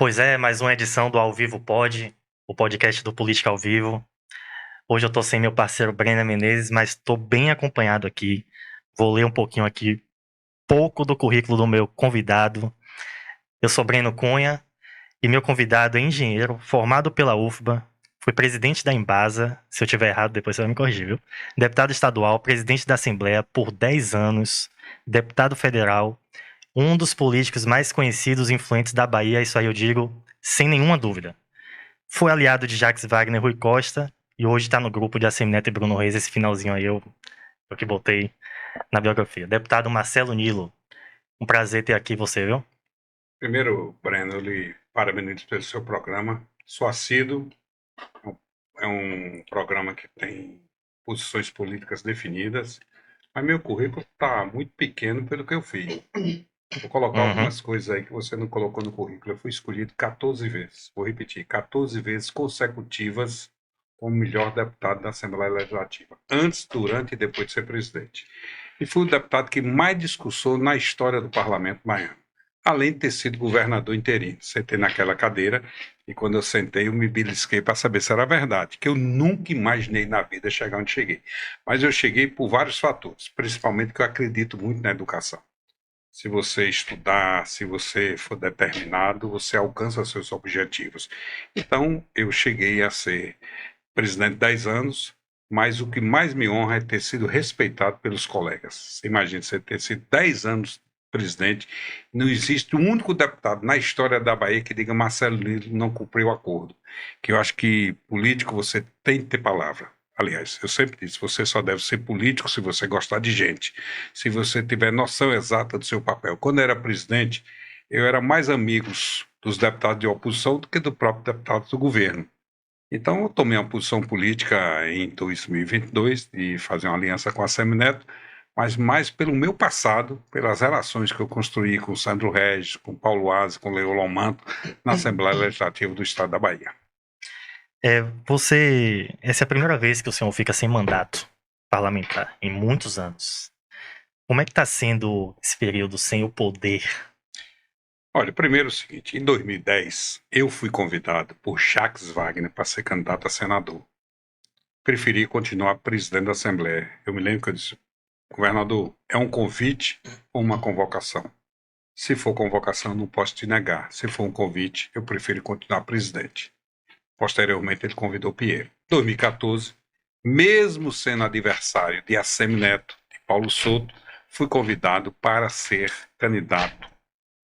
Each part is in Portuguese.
Pois é, mais uma edição do Ao Vivo Pod, o podcast do Política ao Vivo. Hoje eu tô sem meu parceiro Breno Menezes, mas tô bem acompanhado aqui. Vou ler um pouquinho aqui, pouco do currículo do meu convidado. Eu sou Breno Cunha e meu convidado é engenheiro, formado pela UFBA, foi presidente da Embasa, se eu tiver errado depois você vai me corrigir, viu? Deputado estadual, presidente da Assembleia por 10 anos, deputado federal, um dos políticos mais conhecidos e influentes da Bahia, isso aí eu digo sem nenhuma dúvida. Foi aliado de Jacques Wagner e Rui Costa, e hoje está no grupo de Assemineto e Bruno Reis, esse finalzinho aí eu que botei na biografia. Deputado Marcelo Nilo, um prazer ter aqui você, viu? Primeiro, Breno, eu lhe parabenizo pelo seu programa. Sou assíduo, é um programa que tem posições políticas definidas, mas meu currículo está muito pequeno pelo que eu fiz. Vou colocar Uhum. algumas coisas aí que você não colocou no currículo. Eu fui escolhido 14 vezes, vou repetir, 14 vezes consecutivas como melhor deputado da Assembleia Legislativa, antes, durante e depois de ser presidente. E fui o deputado que mais discursou na história do Parlamento baiano, além de ter sido governador interino. Sentei naquela cadeira e quando eu sentei eu me belisquei para saber se era verdade, que eu nunca imaginei na vida chegar onde cheguei. Mas eu cheguei por vários fatores, principalmente que eu acredito muito na educação. Se você estudar, se você for determinado, você alcança seus objetivos. Então, eu cheguei a ser presidente 10 anos, mas o que mais me honra é ter sido respeitado pelos colegas. Você imagina, você ter sido 10 anos presidente, não existe um único deputado na história da Bahia que diga Marcelo Nilo não cumpriu o acordo. Que eu acho que político você tem que ter palavra. Aliás, eu sempre disse, você só deve ser político se você gostar de gente, se você tiver noção exata do seu papel. Quando eu era presidente, eu era mais amigos dos deputados de oposição do que do próprio deputado do governo. Então, eu tomei uma posição política em 2022 de fazer uma aliança com a Semineto, mas mais pelo meu passado, pelas relações que eu construí com o Sandro Regis, com o Paulo Aze, com o Leolon Manto, na Assembleia Legislativa do Estado da Bahia. Essa é a primeira vez que o senhor fica sem mandato parlamentar, em muitos anos. Como é que está sendo esse período sem o poder? Olha, primeiro é o seguinte, em 2010, eu fui convidado por Jacques Wagner para ser candidato a senador. Preferi continuar presidente da Assembleia. Eu me lembro que eu disse, governador, é um convite ou uma convocação? Se for convocação, não posso te negar. Se for um convite, eu prefiro continuar presidente. Posteriormente, ele convidou Pinheiro. Em 2014, mesmo sendo adversário de Assemineto, de Paulo Souto, fui convidado para ser candidato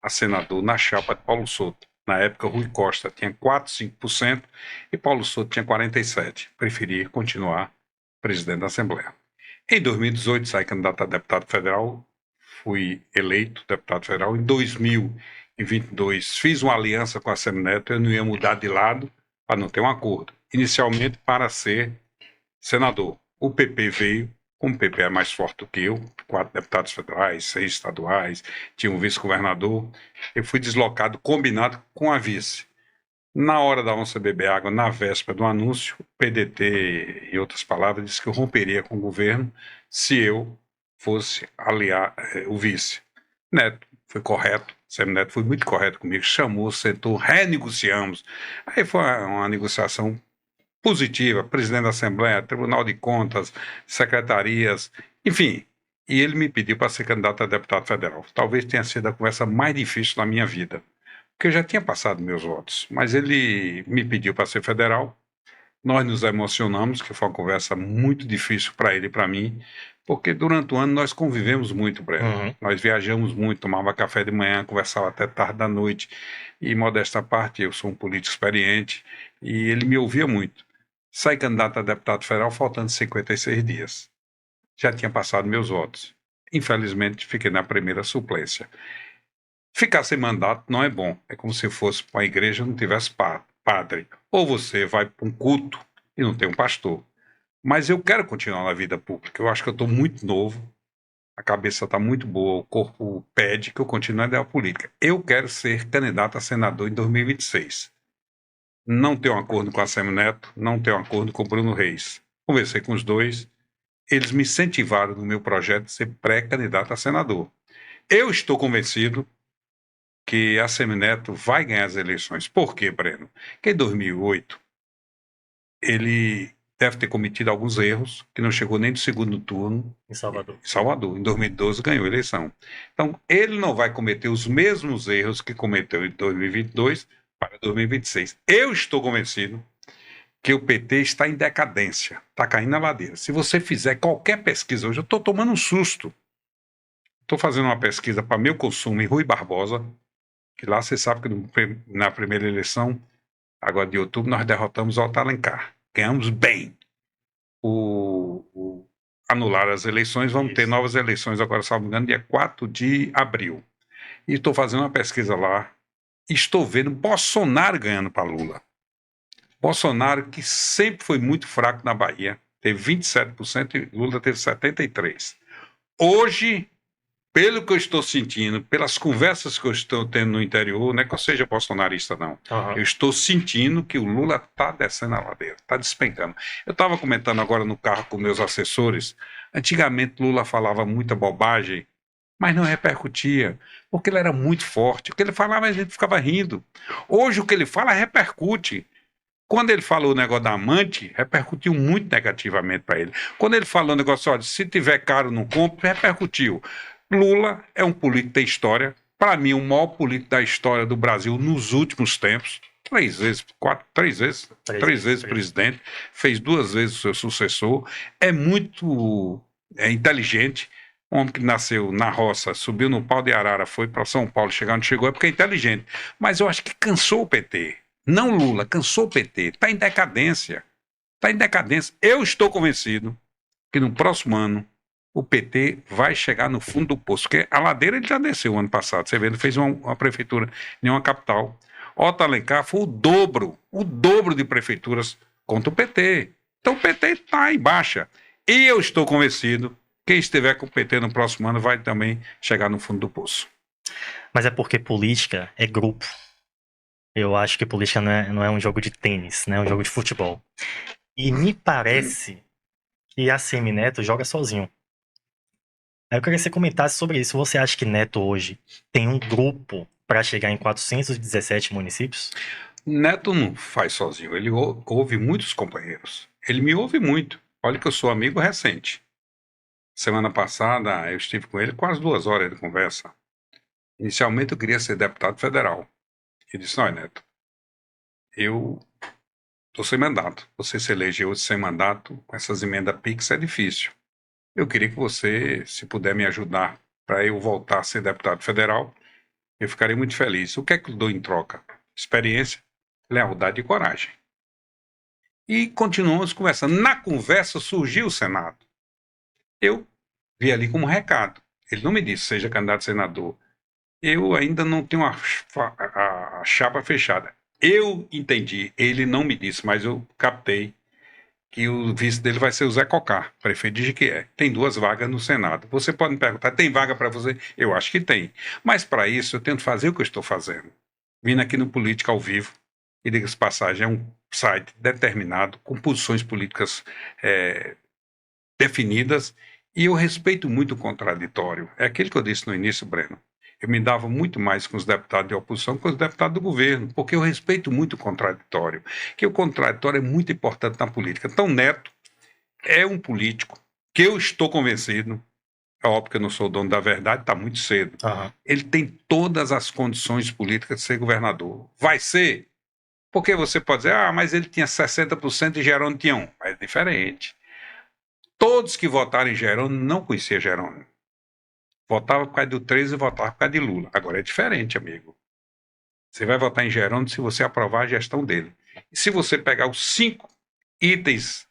a senador na chapa de Paulo Souto. Na época, Rui Costa tinha 4, 5% e Paulo Souto tinha 47%. Preferi continuar presidente da Assembleia. Em 2018, saí candidato a deputado federal, fui eleito deputado federal. Em 2022, fiz uma aliança com a Semineto, eu não ia mudar de lado para não ter um acordo. Inicialmente para ser senador. O PP veio, como o PP é mais forte do que eu, 4 deputados federais, 6 estaduais, tinha um vice-governador, eu fui deslocado, combinado com a vice. Na hora da onça beber água, na véspera do anúncio, o PDT, em outras palavras, disse que eu romperia com o governo se eu fosse aliar o vice. Neto foi correto, Semineto foi muito correto comigo, chamou, sentou, renegociamos. Aí foi uma negociação positiva, presidente da Assembleia, Tribunal de Contas, secretarias, enfim. E ele me pediu para ser candidato a deputado federal. Talvez tenha sido a conversa mais difícil da minha vida, porque eu já tinha passado meus votos, mas ele me pediu para ser federal. Nós nos emocionamos, que foi uma conversa muito difícil para ele e para mim, porque durante o ano nós convivemos muito, Breno. Uhum. Nós viajamos muito, tomava café de manhã, conversava até tarde da noite. E, modesta parte, eu sou um político experiente e ele me ouvia muito. Saí candidato a deputado federal faltando 56 dias. Já tinha passado meus votos. Infelizmente, fiquei na primeira suplência. Ficar sem mandato não é bom. É como se fosse para a igreja e não tivesse padre. Ou você vai para um culto e não tem um pastor. Mas eu quero continuar na vida pública. Eu acho que eu estou muito novo, a cabeça está muito boa, o corpo pede que eu continue na política. Eu quero ser candidato a senador em 2026. Não tenho um acordo com a Semineto, não tenho um acordo com o Bruno Reis. Conversei com os dois, eles me incentivaram no meu projeto de ser pré-candidato a senador. Eu estou convencido que a Semineto vai ganhar as eleições. Por quê, Breno? Porque em 2008 ele deve ter cometido alguns erros, que não chegou nem do segundo turno Em Salvador. em Salvador. Em 2012 ganhou a eleição. Então, ele não vai cometer os mesmos erros que cometeu em 2022 para 2026. Eu estou convencido que o PT está em decadência, está caindo na ladeira. Se você fizer qualquer pesquisa hoje, eu estou tomando um susto. Estou fazendo uma pesquisa para meu consumo em Rui Barbosa, que lá você sabe que na primeira eleição, agora de outubro, nós derrotamos o Otto Alencar. Ganhamos bem. Anular as eleições, vamos ter novas eleições agora, se não me engano, dia 4 de abril. E estou fazendo uma pesquisa lá. Estou vendo Bolsonaro ganhando para Lula. Bolsonaro, que sempre foi muito fraco na Bahia, teve 27% e Lula teve 73%. Hoje, pelo que eu estou sentindo, pelas conversas que eu estou tendo no interior, não é que eu seja bolsonarista, não. Eu estou sentindo que o Lula está descendo a ladeira, está despencando. Eu estava comentando agora no carro com meus assessores, antigamente Lula falava muita bobagem, mas não repercutia, porque ele era muito forte. O que ele falava, a gente ficava rindo. Hoje o que ele fala repercute. Quando ele falou o negócio da amante, repercutiu muito negativamente para ele. Quando ele falou o negócio, olha, se tiver caro, não compre, repercutiu. Lula é um político da história, para mim, o maior político da história do Brasil nos últimos tempos. Três vezes presidente, fez 2 vezes o seu sucessor, é muito inteligente. Um homem que nasceu na roça, subiu no pau de arara, foi para São Paulo, chegar onde chegou, é porque é inteligente. Mas eu acho que cansou o PT. Não Lula, cansou o PT. Está em decadência. Está em decadência. Eu estou convencido que no próximo ano o PT vai chegar no fundo do poço. Porque a ladeira ele já desceu ano passado. Você vê, ele fez uma prefeitura em uma capital. Otto Alencar foi o dobro de prefeituras contra o PT. Então o PT está em baixa. E eu estou convencido que quem estiver com o PT no próximo ano vai também chegar no fundo do poço. Mas é porque política é grupo. Eu acho que política não é um jogo de tênis, né? É um jogo de futebol. E me parece que a Semineto joga sozinho. Aí eu queria que você comentasse sobre isso. Você acha que Neto hoje tem um grupo para chegar em 417 municípios? Neto não faz sozinho, ele ouve muitos companheiros. Ele me ouve muito. Olha que eu sou amigo recente. Semana passada eu estive com ele quase 2 horas de conversa. Inicialmente eu queria ser deputado federal. Ele disse, não, Neto, eu estou sem mandato. Você se elegeu sem mandato, com essas emendas PIX é difícil. Eu queria que você, se puder me ajudar para eu voltar a ser deputado federal, eu ficaria muito feliz. O que é que eu dou em troca? Experiência, lealdade e coragem. E continuamos conversando. Na conversa surgiu o Senado. Eu vi ali como recado. Ele não me disse, seja candidato a senador. Eu ainda não tenho a chapa fechada. Eu entendi, ele não me disse, mas eu captei que o vice dele vai ser o Zé Cocá, prefeito de Jequié. Tem 2 vagas no Senado. Você pode me perguntar, tem vaga para você? Eu acho que tem. Mas para isso eu tento fazer o que eu estou fazendo. Vindo aqui no Política ao Vivo, e diga-se passagem, é um site determinado, com posições políticas definidas, e eu respeito muito o contraditório. É aquilo que eu disse no início, Breno. Eu me dava muito mais com os deputados de oposição que com os deputados do governo, porque eu respeito muito o contraditório, que o contraditório é muito importante na política. Então, Neto é um político que eu estou convencido, é óbvio que eu não sou o dono da verdade, está muito cedo. Ele tem todas as condições políticas de ser governador. Vai ser? Porque você pode dizer, mas ele tinha 60% e Jerônimo tinha 1%. Mas é diferente. Todos que votaram em Jerônimo não conheciam Jerônimo. Votava por causa do 13 e votava por causa de Lula. Agora é diferente, amigo. Você vai votar em Jerônimo se você aprovar a gestão dele. E se você pegar os 5 itens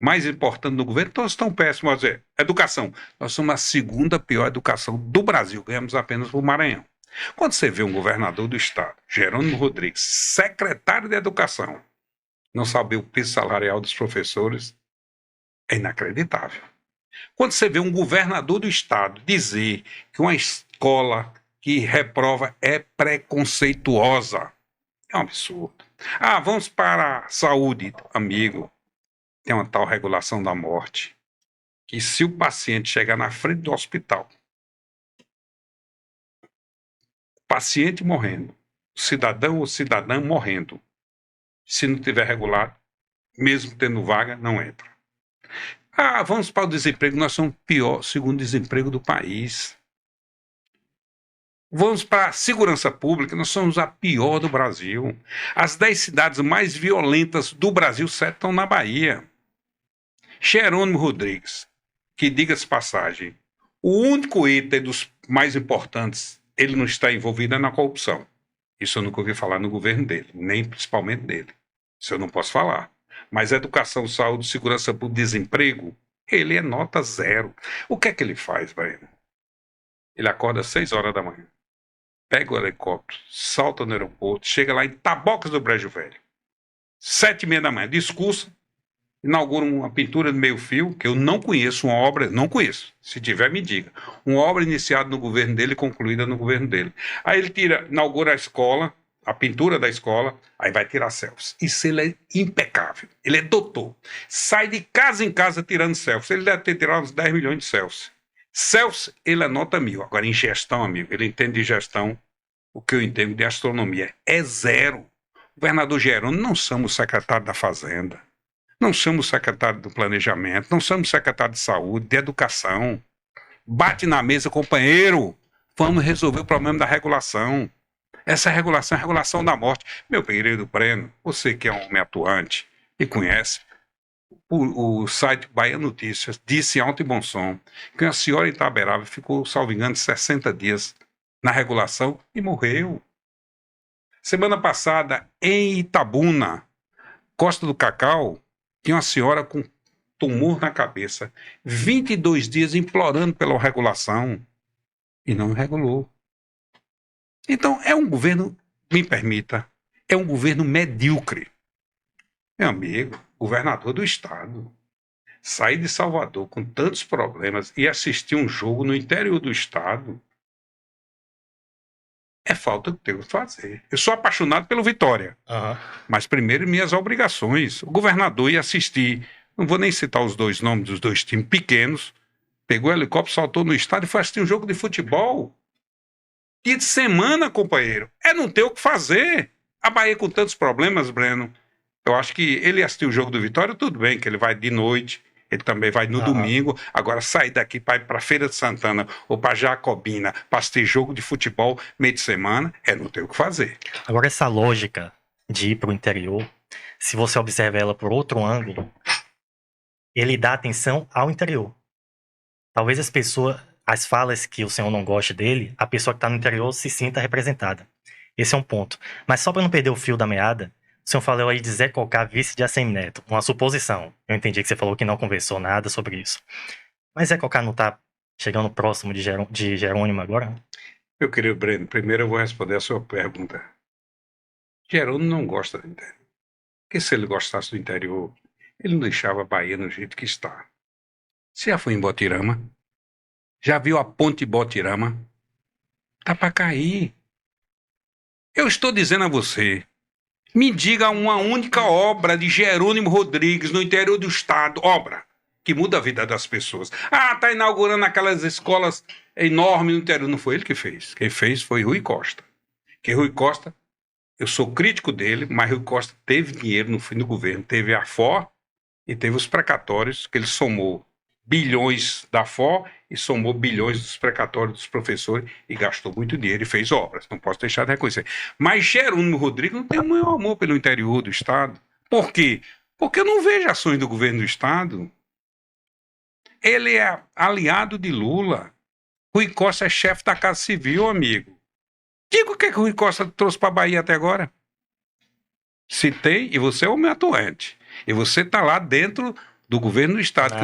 mais importantes do governo, todos estão péssimos. Dizer, educação. Nós somos a segunda pior educação do Brasil. Ganhamos apenas para o Maranhão. Quando você vê um governador do estado, Jerônimo Rodrigues, secretário de Educação, não saber o piso salarial dos professores, é inacreditável. Quando você vê um governador do estado dizer que uma escola que reprova é preconceituosa, é um absurdo. Vamos para a saúde, amigo. Tem uma tal regulação da morte que se o paciente chegar na frente do hospital, paciente morrendo, cidadão ou cidadã morrendo. Se não tiver regulado, mesmo tendo vaga, não entra. Vamos para o desemprego, nós somos o pior segundo desemprego do país. Vamos para a segurança pública, nós somos a pior do Brasil. As 10 cidades mais violentas do Brasil, 7 estão na Bahia. Jerônimo Rodrigues, que diga-se passagem, o único item dos mais importantes, ele não está envolvido na corrupção. Isso eu nunca ouvi falar no governo dele, nem principalmente dele. Isso eu não posso falar. Mas educação, saúde, segurança pública, desemprego, ele é nota 0. O que é que ele faz, Breno? Ele acorda às 6 horas da manhã, pega o helicóptero, salta no aeroporto, chega lá em Tabocas do Brejo Velho. 7h30 da manhã, discurso, inaugura uma pintura de meio fio, que eu não conheço uma obra, não conheço, se tiver me diga, uma obra iniciada no governo dele e concluída no governo dele. Aí ele inaugura a escola, a pintura da escola, aí vai tirar selfies. Isso ele é impecável, ele é doutor. Sai de casa em casa tirando selfies, ele deve ter tirado uns 10 milhões de selfies. Selfies, ele é nota 1000. Agora, em gestão, amigo, ele entende de gestão o que eu entendo de astronomia. É 0. Governador Jerônimo, não somos secretário da Fazenda, não somos secretário do Planejamento, não somos secretário de Saúde, de Educação. Bate na mesa, companheiro, vamos resolver o problema da regulação. Essa regulação é a regulação da morte. Meu querido Breno, você que é um homem atuante e conhece, o site Bahia Notícias disse alto e bom som que uma senhora em Itaberaba ficou, salvo engano, 60 dias na regulação e morreu. Semana passada, em Itabuna, Costa do Cacau, tinha uma senhora com tumor na cabeça, 22 dias implorando pela regulação e não regulou. Então, é um governo, me permita, é um governo medíocre. Meu amigo, governador do estado, sair de Salvador com tantos problemas e assistir um jogo no interior do estado é falta de ter o que fazer. Eu sou apaixonado pelo Vitória, mas primeiro minhas obrigações. O governador ia assistir, não vou nem citar os 2 nomes dos 2 times pequenos, pegou o helicóptero, saltou no estádio e foi assistir um jogo de futebol. Dia de semana, companheiro, é não ter o que fazer. A Bahia com tantos problemas, Breno, eu acho que ele assistiu o jogo do Vitória, tudo bem, que ele vai de noite, ele também vai no domingo. Agora, sair daqui para ir para Feira de Santana ou para Jacobina para assistir jogo de futebol meio de semana, é não ter o que fazer. Agora, essa lógica de ir para o interior, se você observa ela por outro ângulo, ele dá atenção ao interior. Talvez as falas que o senhor não goste dele, a pessoa que está no interior se sinta representada. Esse é um ponto. Mas só para não perder o fio da meada, o senhor falou aí de Zé Cocá, vice de ACM Neto. Uma suposição. Eu entendi que você falou que não conversou nada sobre isso. Mas Zé Cocá não está chegando próximo de Jerônimo agora? Meu querido Breno, primeiro eu vou responder a sua pergunta. Jerônimo não gosta do interior. Porque se ele gostasse do interior, ele não deixava a Bahia no jeito que está. Você já foi em Botirama? Já viu a ponte Botirama? Tá para cair. Eu estou dizendo a você, me diga uma única obra de Jerônimo Rodrigues no interior do estado, obra que muda a vida das pessoas. Tá inaugurando aquelas escolas enormes no interior. Não foi ele que fez. Quem fez foi Rui Costa. Que Rui Costa, eu sou crítico dele, mas Rui Costa teve dinheiro no fim do governo. Teve a FOR e teve os precatórios, que ele somou bilhões da FOR e somou bilhões dos precatórios dos professores e gastou muito dinheiro e fez obras. Não posso deixar de reconhecer. Mas Jerônimo Rodrigues não tem o maior amor pelo interior do estado. Por quê? Porque eu não vejo ações do governo do estado. Ele é aliado de Lula. Rui Costa é chefe da Casa Civil, amigo. Diga o que Rui Costa trouxe para a Bahia até agora. Se tem, e você é homem atuante. E você está lá dentro do governo do estado.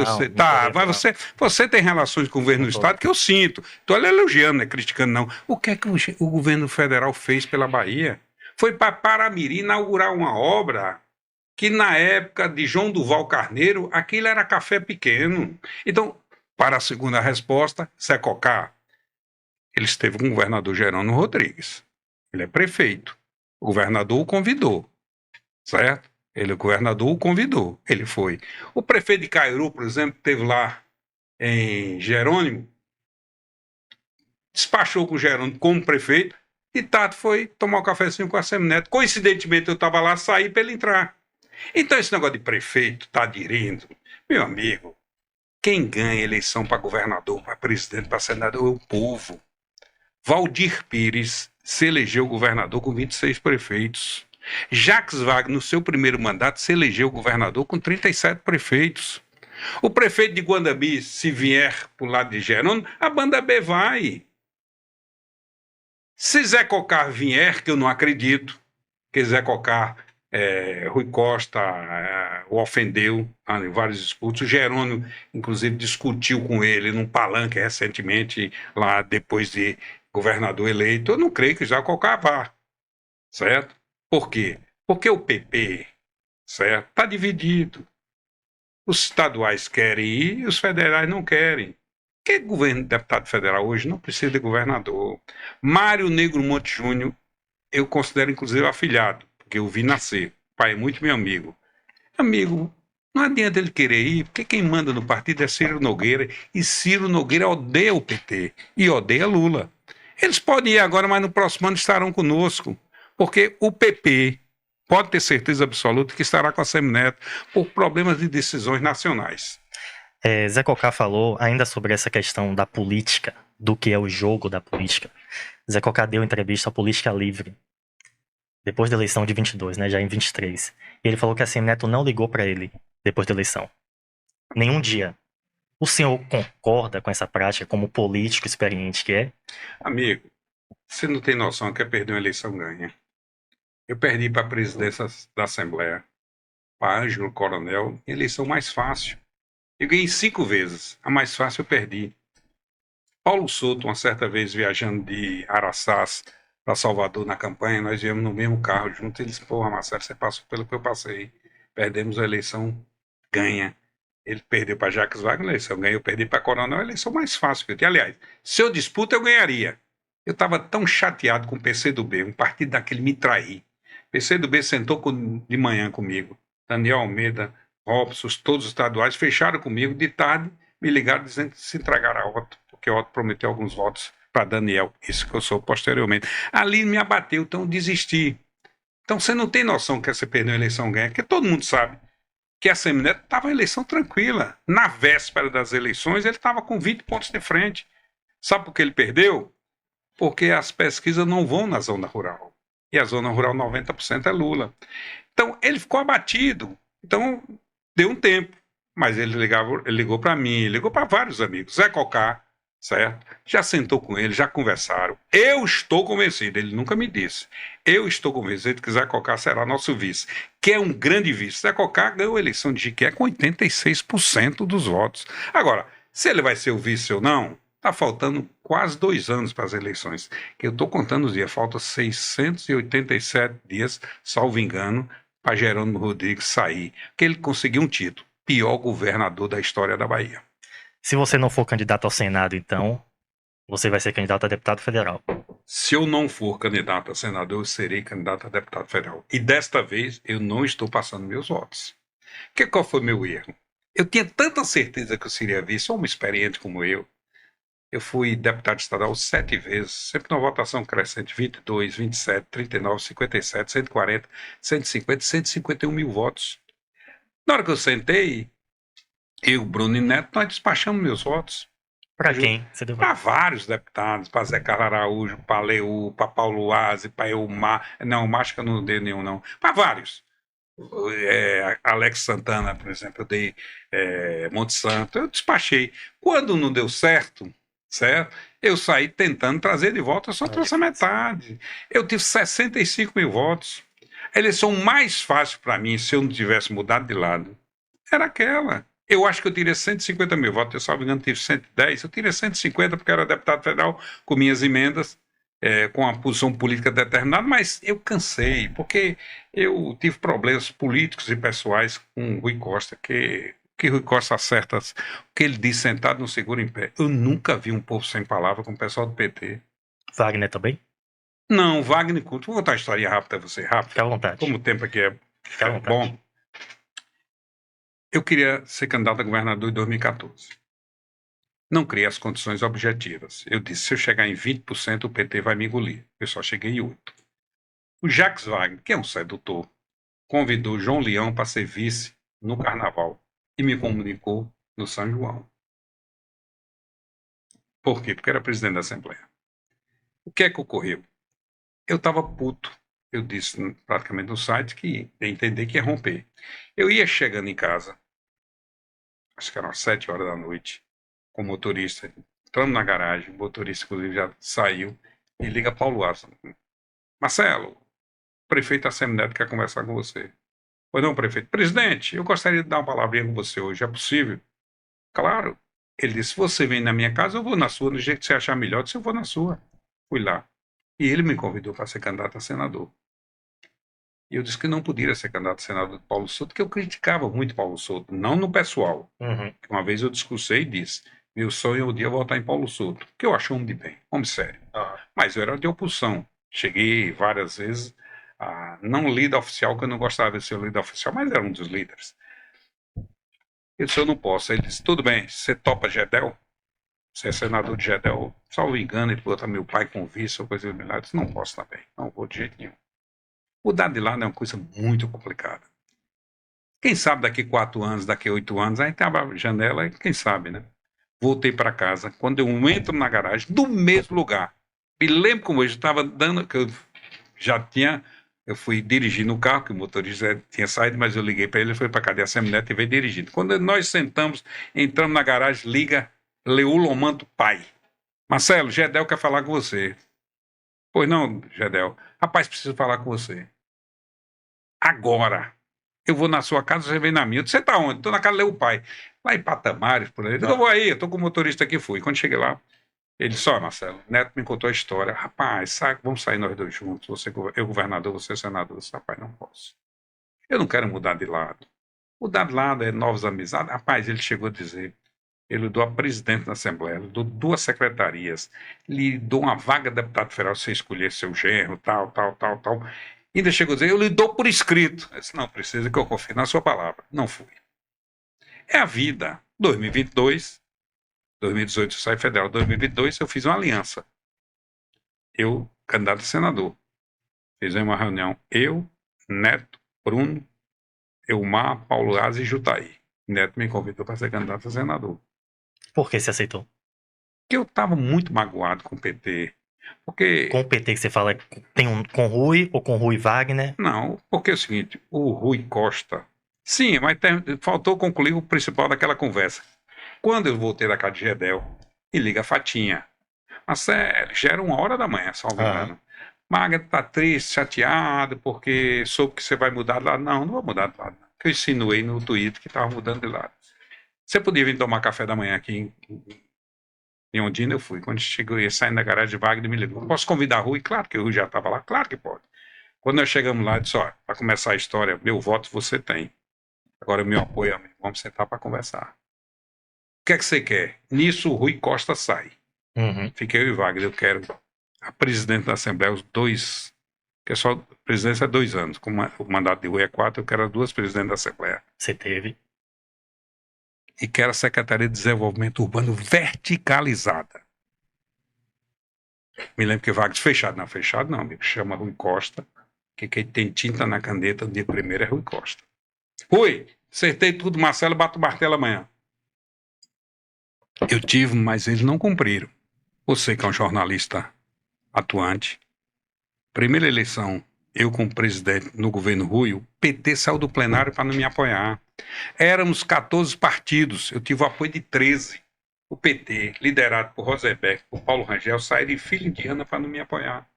Mas você tem relações com o governo do estado que eu sinto. Estou elogiando, não é criticando, não. O que é que o governo federal fez pela Bahia? Foi para Paramirim inaugurar uma obra que na época de João Duval Carneiro, aquilo era café pequeno. Então, para a segunda resposta, Zé Cocá, ele esteve com o governador Jerônimo Rodrigues. Ele é prefeito. O governador o convidou, certo? O governador o convidou, ele foi. O prefeito de Cairu, por exemplo, esteve lá em Jerônimo, despachou com o Jerônimo como prefeito De tarde foi tomar um cafezinho com a Semineto. Coincidentemente eu estava lá, saí para ele entrar. Então esse negócio de prefeito tá aderindo, meu amigo, quem ganha eleição para governador, para presidente, para senador é o povo. Valdir Pires se elegeu governador com 26 prefeitos. Jacques Wagner, no seu primeiro mandato, se elegeu governador com 37 prefeitos. O prefeito de Guandabi, se vier para o lado de Jerônimo, a banda B vai. Se Zé Cocar vier, que eu não acredito, que Zé Cocar, Rui Costa o ofendeu em vários discursos. O Jerônimo, inclusive, discutiu com ele num palanque recentemente, lá depois de governador eleito. Eu não creio que Zé Cocar vá, certo? Por quê? Porque o PP, certo, está dividido. Os estaduais querem ir e os federais não querem. Que governo de deputado federal hoje não precisa de governador. Mário Negro Monte Júnior, eu considero inclusive afilhado, porque eu vi nascer. O pai é muito meu amigo. Amigo, não adianta ele querer ir, porque quem manda no partido é Ciro Nogueira, e Ciro Nogueira odeia o PT e odeia Lula. Eles podem ir agora, mas no próximo ano estarão conosco, porque o PP pode ter certeza absoluta que estará com a Semineto por problemas de decisões nacionais. Zé Cocá falou ainda sobre essa questão da política, do que é o jogo da política. Zé Cocá deu entrevista ao Política Livre, depois da eleição de 22, né, já em 23. E ele falou que a Semineto não ligou para ele depois da eleição. Nenhum dia. O senhor concorda com essa prática como político experiente que é? Amigo, você não tem noção que é perder uma eleição ganha. Eu perdi para a presidência da Assembleia, para Ângelo Coronel, eleição mais fácil. Eu ganhei 5 vezes, a mais fácil eu perdi. Paulo Souto, uma certa vez viajando de Araçás para Salvador na campanha, nós viemos no mesmo carro junto. Ele disse: porra, Marcelo, você passou pelo que eu passei. Perdemos a eleição, ganha. Ele perdeu para Jacques Wagner, a eleição ganha. Eu perdi para Coronel, a eleição mais fácil que eu tinha. Aliás, se eu disputa, eu ganharia. Eu estava tão chateado com o PCdoB, um partido daquele me trair. O PCdoB sentou de manhã comigo. Daniel Almeida, Robson, todos os estaduais, fecharam comigo. De tarde, me ligaram dizendo que se entregaram a Otto, porque Otto prometeu alguns votos para Daniel, isso que eu sou posteriormente. Ali me abateu, então desisti. Então você não tem noção que você perdeu a eleição ganha, porque todo mundo sabe que a Semineto estava em eleição tranquila. Na véspera das eleições, ele estava com 20 pontos de frente. Sabe por que ele perdeu? Porque as pesquisas não vão na zona rural. E a zona rural, 90% é Lula. Então, ele ficou abatido. Então, deu um tempo. Mas ele ligou para mim, ligou para vários amigos. Zé Cocá, certo? Já sentou com ele, já conversaram. Eu estou convencido, ele nunca me disse. Eu estou convencido que Zé Cocá será nosso vice, que é um grande vice. Zé Cocá ganhou a eleição de Jiqué com 86% dos votos. Agora, se ele vai ser o vice ou não, está faltando quase 2 anos para as eleições. Eu estou contando os dias, falta 687 dias, salvo engano, para Jerônimo Rodrigues sair, que ele conseguiu um título. Pior governador da história da Bahia. Se você não for candidato ao Senado, então, você vai ser candidato a deputado federal. Se eu não for candidato a senador, eu serei candidato a deputado federal. E desta vez, eu não estou passando meus votos. Qual foi meu erro? Eu tinha tanta certeza que eu seria vice, homem experiente como eu. Eu fui deputado estadual 7 vezes, sempre numa votação crescente, 22, 27, 39, 57, 140, 150, 151 mil votos. Na hora que eu sentei, eu, Bruno e Neto, nós despachamos meus votos. Para quem? Para vários deputados, para Zé Carlos Araújo, para Leu, para Paulo Aze, para Elmar. Não, o Márcio eu não dei nenhum, não. Para vários. Alex Santana, por exemplo, eu dei Monte Santo, eu despachei. Quando não deu certo, eu saí tentando trazer de volta, eu só trouxe a metade. Eu tive 65 mil votos. A eleição mais fácil para mim, se eu não tivesse mudado de lado, era aquela. Eu acho que eu tirei 150 mil votos, eu, salvo engano, tive 110. Eu tirei 150 porque era deputado federal, com minhas emendas, com a posição política determinada, mas eu cansei, porque eu tive problemas políticos e pessoais com Rui Costa, que Rui Costa acerta o que ele diz sentado no seguro em pé. Eu nunca vi um povo sem palavra com o pessoal do PT. Wagner também? Não, Wagner Couto. Vou contar a história rápida a você, rápido. Fica à vontade. Como o tempo aqui Fica à vontade. bom. Eu queria ser candidato a governador em 2014. Não criei as condições objetivas. Eu disse, se eu chegar em 20%, o PT vai me engolir. Eu só cheguei em 8%. O Jacques Wagner, que é um sedutor, convidou João Leão para ser vice no Carnaval e me comunicou no São João. Por quê? Porque era presidente da Assembleia. O que é que ocorreu? Eu estava puto. Eu disse praticamente no site que ia entender que ia romper. Eu ia chegando em casa, acho que eram 7 horas da noite, com o motorista, entrando na garagem, o motorista inclusive já saiu, e liga Paulo Asson. Marcelo, o prefeito Assemineto quer conversar com você. Pois não, prefeito. Presidente, eu gostaria de dar uma palavrinha com você hoje, é possível? Claro. Ele disse, você vem na minha casa, eu vou na sua, do jeito que você achar melhor, eu disse, eu vou na sua. Fui lá. E ele me convidou para ser candidato a senador. E eu disse que não podia ser candidato a senador de Paulo Souto, porque eu criticava muito Paulo Souto, não no pessoal. Uma vez eu discursei e disse, meu sonho é um dia votar em Paulo Souto, que eu acho homem de bem, homem sério. Mas eu era de oposição. Cheguei várias vezes a não líder oficial, que eu não gostava de ser líder oficial, mas era um dos líderes. Eu disse, eu não posso. Ele disse, tudo bem, você topa Gedel? Você é senador de Gedel? Salvo engano, ele botou meu pai com vice ou coisa do Eu disse, não posso também, não vou de jeito nenhum. Mudar de lado é uma coisa muito complicada. Quem sabe daqui 4 anos, daqui 8 anos, aí abre a janela, quem sabe, né? Voltei para casa. Quando eu entro na garagem, do mesmo lugar. Me lembro como eu estava dando, que eu já tinha, eu fui dirigindo o carro, que o motorista tinha saído, mas eu liguei para ele foi para a cadeia Assemineto e veio dirigindo. Quando nós sentamos, entramos na garagem, liga Leulo Manto pai. Marcelo, Gedel quer falar com você. Pois não, Gedel. Rapaz, preciso falar com você. Agora. Eu vou na sua casa, você vem na minha. Você tá onde? Tô na casa do meu pai. Lá em Patamares, por aí. Eu vou aí, eu tô com o motorista que fui. Quando cheguei lá, ele disse, ó, Marcelo, Neto me contou a história. Rapaz, sabe, vamos sair nós dois juntos. Você, eu governador, você senador. Eu disse, rapaz, não posso. Eu não quero mudar de lado. Mudar de lado é novas amizades. Rapaz, ele chegou a dizer, ele dou a presidente da Assembleia, ele dou 2 secretarias, lhe dou uma vaga de deputado federal se você escolher seu genro, tal. Ainda chegou a dizer, eu lhe dou por escrito. Eu disse, não precisa que eu confie na sua palavra. Não fui. É a vida. 2022, 2018 eu saí federal, 2022 eu fiz uma aliança. Eu, candidato a senador. Fizemos uma reunião, eu, Neto, Bruno, Elmar, Paulo Aze e Jutaí. Neto me convidou para ser candidato a senador. Por que você aceitou? Porque eu estava muito magoado com o PT. Porque... Com o PT que você fala, tem com Rui ou com Rui Wagner? Não, porque é o seguinte, o Rui Costa... Sim, mas faltou concluir o principal daquela conversa. Quando eu voltei da casa de Gedel, me liga a Fatinha. Marcelo, já era 1h da manhã, salvo engano. Magda tá triste, chateada, porque soube que você vai mudar de lado. Não, não vou mudar de lado. Eu insinuei no Twitter que estava mudando de lado. Você podia vir tomar café da manhã aqui em Ondina? Eu fui. Quando chegou, ia saindo da garagem de Wagner, me ligou. Posso convidar a Rui? Claro que o Rui já estava lá. Claro que pode. Quando nós chegamos lá, eu disse, ó, para começar a história, meu voto você tem. Agora meu apoio, amigo. Vamos sentar para conversar. O que é que você quer? Nisso o Rui Costa sai. Fiquei eu e Wagner. Eu quero a presidente da Assembleia, os 2, que é só presidência é 2 anos, como o mandato de Rui é 4, eu quero as 2 presidentes da Assembleia. Você teve. E quero a Secretaria de Desenvolvimento Urbano verticalizada. Me lembro que Wagner fechado não, amigo. Chama Rui Costa, que quem tem tinta na caneta no dia 1º é Rui Costa. Rui, acertei tudo, Marcelo, bato o martelo amanhã. Eu tive, mas eles não cumpriram. Você que é um jornalista atuante, primeira eleição, eu como presidente no governo Rui, o PT saiu do plenário para não me apoiar. Éramos 14 partidos, eu tive o apoio de 13. O PT, liderado por Rosenberg, por Paulo Rangel, saíram de fila indiana para não me apoiar.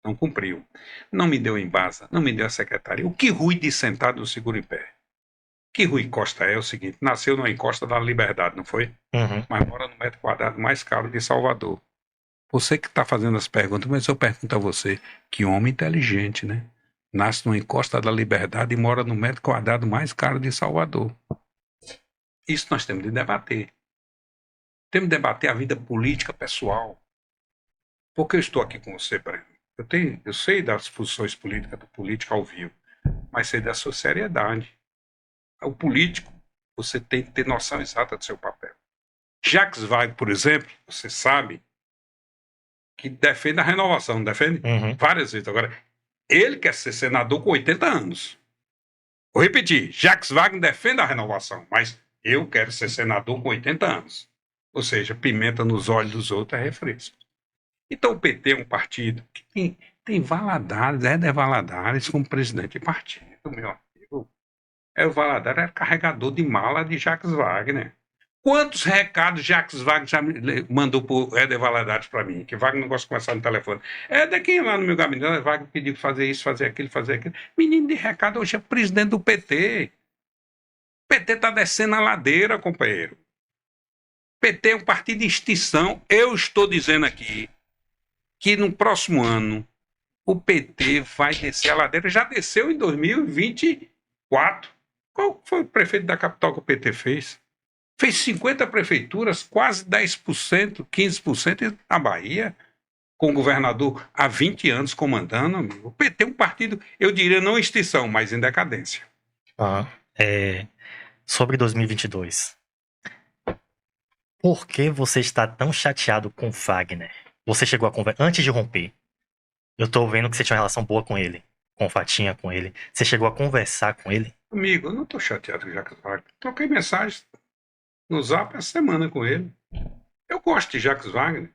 Não cumpriu. Não me deu embasa, não me deu a secretaria. O que Rui disse sentado no seguro em pé? O que Rui Costa é o seguinte, nasceu numa encosta da Liberdade, não foi? Mas mora no metro quadrado mais caro de Salvador. Você que está fazendo as perguntas, mas eu pergunto a você, que homem inteligente, né? Nasce numa encosta da Liberdade e mora no metro quadrado mais caro de Salvador. Isso nós temos de debater. Temos de debater a vida política pessoal. Porque eu estou aqui com você, Breno. Eu sei das funções políticas do político ao vivo, mas sei da sua seriedade. O político, você tem que ter noção exata do seu papel. Jacques Wagner, por exemplo, você sabe que defende a renovação, não defende? Uhum. Várias vezes. Agora, ele quer ser senador com 80 anos. Vou repetir, Jacques Wagner defende a renovação, mas eu quero ser senador com 80 anos. Ou seja, pimenta nos olhos dos outros é refresco. Então o PT é um partido que tem Valadares, Éder Valadares como presidente de partido, meu amigo. O Valadares era carregador de mala de Jacques Wagner. Quantos recados Jacques Wagner já mandou pro Éder Valadares para mim? Que Wagner não gosta de conversar no telefone. Éder, quem lá no meu gabinete? Wagner pediu para fazer isso, fazer aquilo, fazer aquilo. Menino de recado, hoje é presidente do PT. O PT está descendo a ladeira, companheiro. O PT é um partido de extinção. Eu estou dizendo aqui que no próximo ano o PT vai descer a ladeira. Já desceu em 2024. Qual foi o prefeito da capital que o PT fez? Fez 50 prefeituras, quase 10%, 15% na Bahia, com o governador há 20 anos comandando, amigo. O PT é um partido, eu diria, não em extinção, mas em decadência. Sobre 2022. Por que você está tão chateado com Wagner? Você chegou a conversar antes de romper. Eu tô vendo que você tinha uma relação boa com ele, com o Fatinha, com ele. Você chegou a conversar com ele? Amigo, eu não estou chateado com o Jacques Wagner. Troquei mensagens no Zap essa semana com ele. Eu gosto de Jacques Wagner.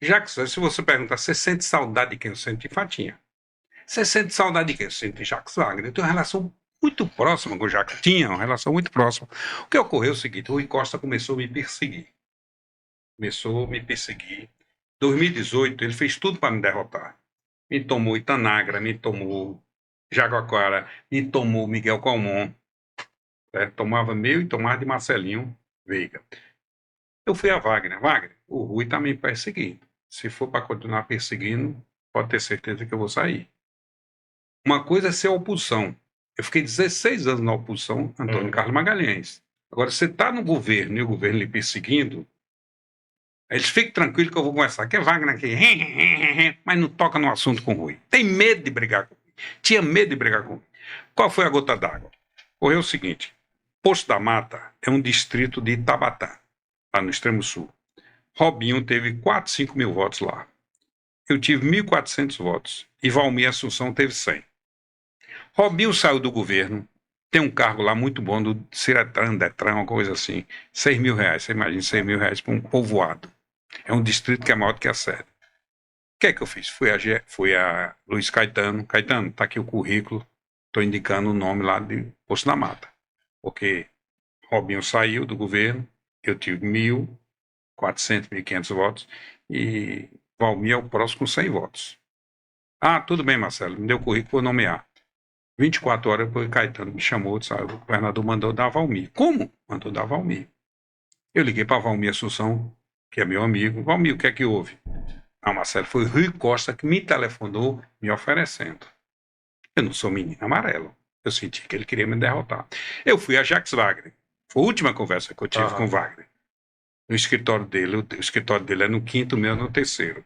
Jacques, se você perguntar, você sente saudade de quem? Eu sinto de Fatinha. Você sente saudade de quem? Eu sinto de Jacques Wagner. Eu tenho uma relação muito próxima com o Jacques. Tinha uma relação muito próxima. O que ocorreu é o seguinte, o Rui Costa começou a me perseguir. Em 2018, ele fez tudo para me derrotar. Me tomou Itanagra, me tomou Jaguaquara, me tomou Miguel Calmon. Tomava meu e tomava de Marcelinho Veiga. Eu fui a Wagner. Wagner, o Rui está me perseguindo. Se for para continuar perseguindo, pode ter certeza que eu vou sair. Uma coisa é ser oposição. Eu fiquei 16 anos na oposição, Antônio Carlos Magalhães. Agora, você está no governo e o governo lhe perseguindo, eles fiquem tranquilos que eu vou conversar. Que é Wagner aqui, mas não toca no assunto com o Rui. Tem medo de brigar com o Rui. Tinha medo de brigar com o Rui. Qual foi a gota d'água? Ocorreu o seguinte, Poço da Mata é um distrito de Itabatá, lá no extremo sul. Robinho teve 4, 5 mil votos lá. Eu tive 1.400 votos. E Valmir Assunção teve 100. Robinho saiu do governo, tem um cargo lá muito bom do Ciretran, Detran, uma coisa assim. 6 mil reais, você imagina 6 mil reais para um povoado. É um distrito que é maior do que a sede. O que é que eu fiz? Fui a Luiz Caetano. Caetano, está aqui o currículo. Estou indicando o nome lá de Poço da Mata. Porque Robinho saiu do governo, eu tive 1.400, 1.500 votos e Valmir é o próximo com 100 votos. Ah, tudo bem, Marcelo, me deu o currículo, vou nomear. 24 horas depois, Caetano me chamou, disse, o governador mandou dar Valmir. Como? Mandou dar Valmir. Eu liguei para Valmir Assunção, que é meu amigo. Valmir, o que é que houve? Ah, Marcelo, foi Rui Costa que me telefonou me oferecendo. Eu não sou menino amarelo. Eu senti que ele queria me derrotar. Eu fui a Jacques Wagner. Foi a última conversa que eu tive com o Wagner. No escritório dele. O escritório dele é no 5º, meu no 3º.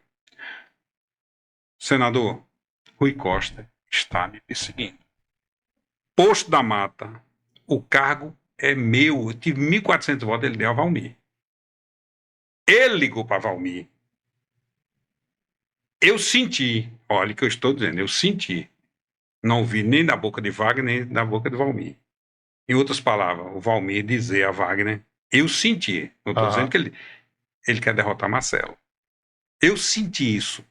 Senador, Rui Costa está me perseguindo. Poço da Mata, o cargo é meu. Eu tive 1.400 votos, ele deu a Valmir. Ele ligou para Valmir. Eu senti, olha o que eu estou dizendo, eu senti. Não ouvi nem da boca de Wagner, nem da boca de Valmir. Em outras palavras, o Valmir dizer a Wagner, eu senti. Não estou dizendo que ele quer derrotar Marcelo. Eu senti isso.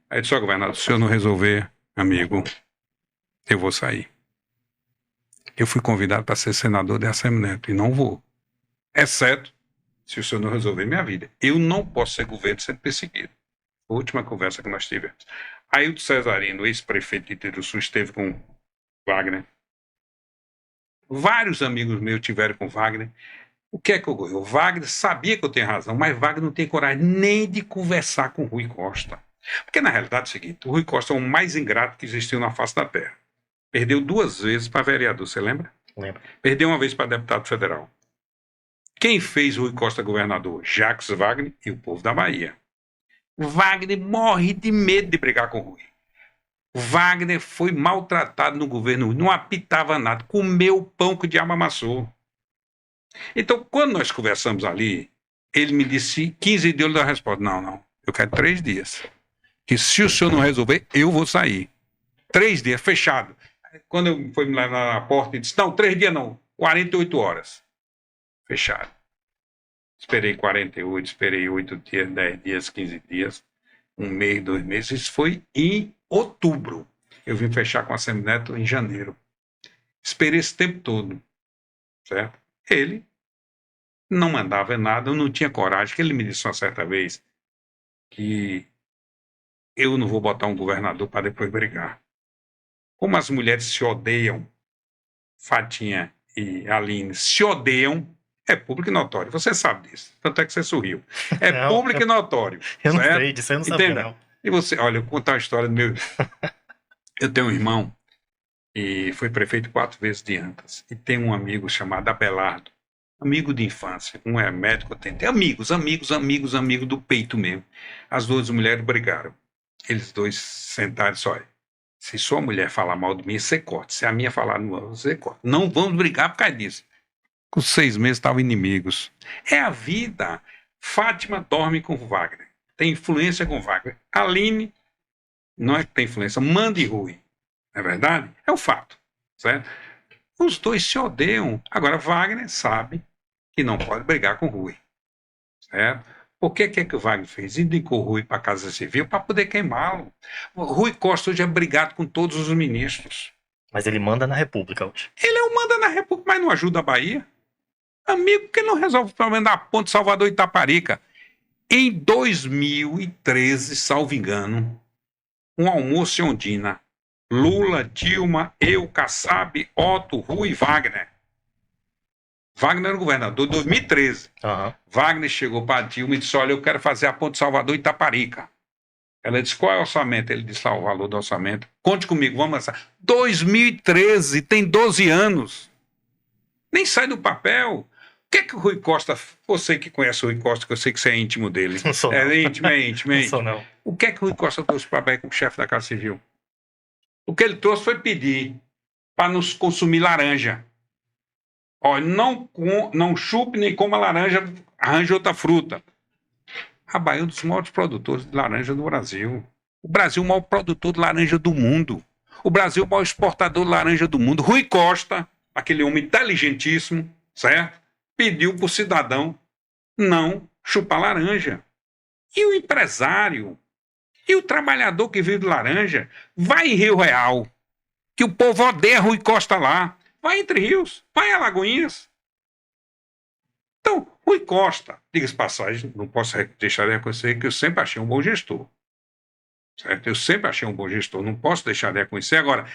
Aí disse, governador, se eu não resolver, amigo, eu vou sair. Eu fui convidado para ser senador de Assembleia e não vou. Exceto se o senhor não resolver minha vida. Eu não posso ser governo sendo perseguido. A última conversa que nós tivemos. Aí o Cesarino, ex-prefeito de Itaruçu, esteve com Wagner. Vários amigos meus tiveram com Wagner. O que é que ocorreu? O Wagner sabia que eu tenho razão, mas Wagner não tem coragem nem de conversar com o Rui Costa. Porque na realidade é o seguinte, o Rui Costa é o mais ingrato que existiu na face da terra. Perdeu 2 vezes para vereador, você lembra? Lembro. Perdeu uma vez para deputado federal. Quem fez Rui Costa governador? Jacques Wagner e o povo da Bahia. Wagner morre de medo de brigar com o Rui. Wagner foi maltratado no governo, não apitava nada, comeu o pão que o diabo amassou. Então, quando nós conversamos ali, Ele me disse 15 dias, eu dou a resposta. Não, eu quero 3 dias. Que se o senhor não resolver, eu vou sair. 3 dias, fechado. Quando eu fui me levar na porta, ele disse, não, 3 dias não, 48 horas. Fechado. Esperei 48, esperei 8 dias, 10 dias, 15 dias, 1 mês, 2 meses. Isso foi em outubro. Eu vim fechar com a Semineto em janeiro. Esperei esse tempo todo, certo? Ele não mandava nada, eu não tinha coragem, que ele me disse uma certa vez que eu não vou botar um governador para depois brigar. Como as mulheres se odeiam, Fatinha e Aline se odeiam, é público e notório. Você sabe disso. Tanto é que você sorriu. É Não, público e notório. Eu não certo? sei disso, eu não sabia, Entenda? não. E você, olha, eu vou contar a história do meu. Eu tenho um irmão e foi prefeito 4 vezes de Antas. E tem um amigo chamado Abelardo, amigo de infância. Um é médico, tem amigos do peito mesmo. As 2 mulheres brigaram. Eles 2 sentaram e disseram, olha, se sua mulher falar mal de mim, você corta. Se a minha falar mal, você corta. Não vamos brigar por causa disso. Com 6 meses estavam inimigos. É a vida. Fátima dorme com Wagner. Tem influência com Wagner. Aline não é que tem influência, manda e Rui. Não é verdade? É um fato. Certo? Os 2 se odeiam. Agora, Wagner sabe que não pode brigar com Rui. Certo? Por que o Wagner fez? Indicou Rui para a Casa Civil para poder queimá-lo. Rui Costa hoje é brigado com todos os ministros. Mas ele manda na República hoje. Ele é o manda na República, mas não ajuda a Bahia. Amigo, que não resolve o problema da ponte Salvador e Itaparica. Em 2013, salvo engano, um almoço em Ondina. Lula, Dilma, eu, Kassab, Otto, Rui e Wagner. Wagner era o governador em 2013. Uhum. Wagner chegou para a Dilma e disse, olha, eu quero fazer a ponte Salvador e Itaparica. Ela disse, qual é o orçamento? Ele disse lá o valor do orçamento. Conte comigo, vamos lançar. 2013, tem 12 anos. Nem sai do papel. O que é que o Rui Costa, você que conhece o Rui Costa, que eu sei que você é íntimo dele. Não sou, não. É íntimo. Não sou, não. O que é que o Rui Costa trouxe para a Bahia como chefe da Casa Civil? O que ele trouxe foi pedir para nos consumir laranja. Olha, não chupe nem coma laranja, arranje outra fruta. A Bahia é um dos maiores produtores de laranja do Brasil. O Brasil é o maior produtor de laranja do mundo. O Brasil é o maior exportador de laranja do mundo. Rui Costa, aquele homem inteligentíssimo, certo? Pediu para o cidadão não chupar laranja. E o empresário, e o trabalhador que vive de laranja, vai em Rio Real, que o povo odeia Rui Costa lá. Vai Entre Rios, vai em Alagoinhas. Então, Rui Costa, diga-se passagem, não posso deixar de reconhecer que eu sempre achei um bom gestor. Certo? Eu sempre achei um bom gestor, não posso deixar de reconhecer. Agora,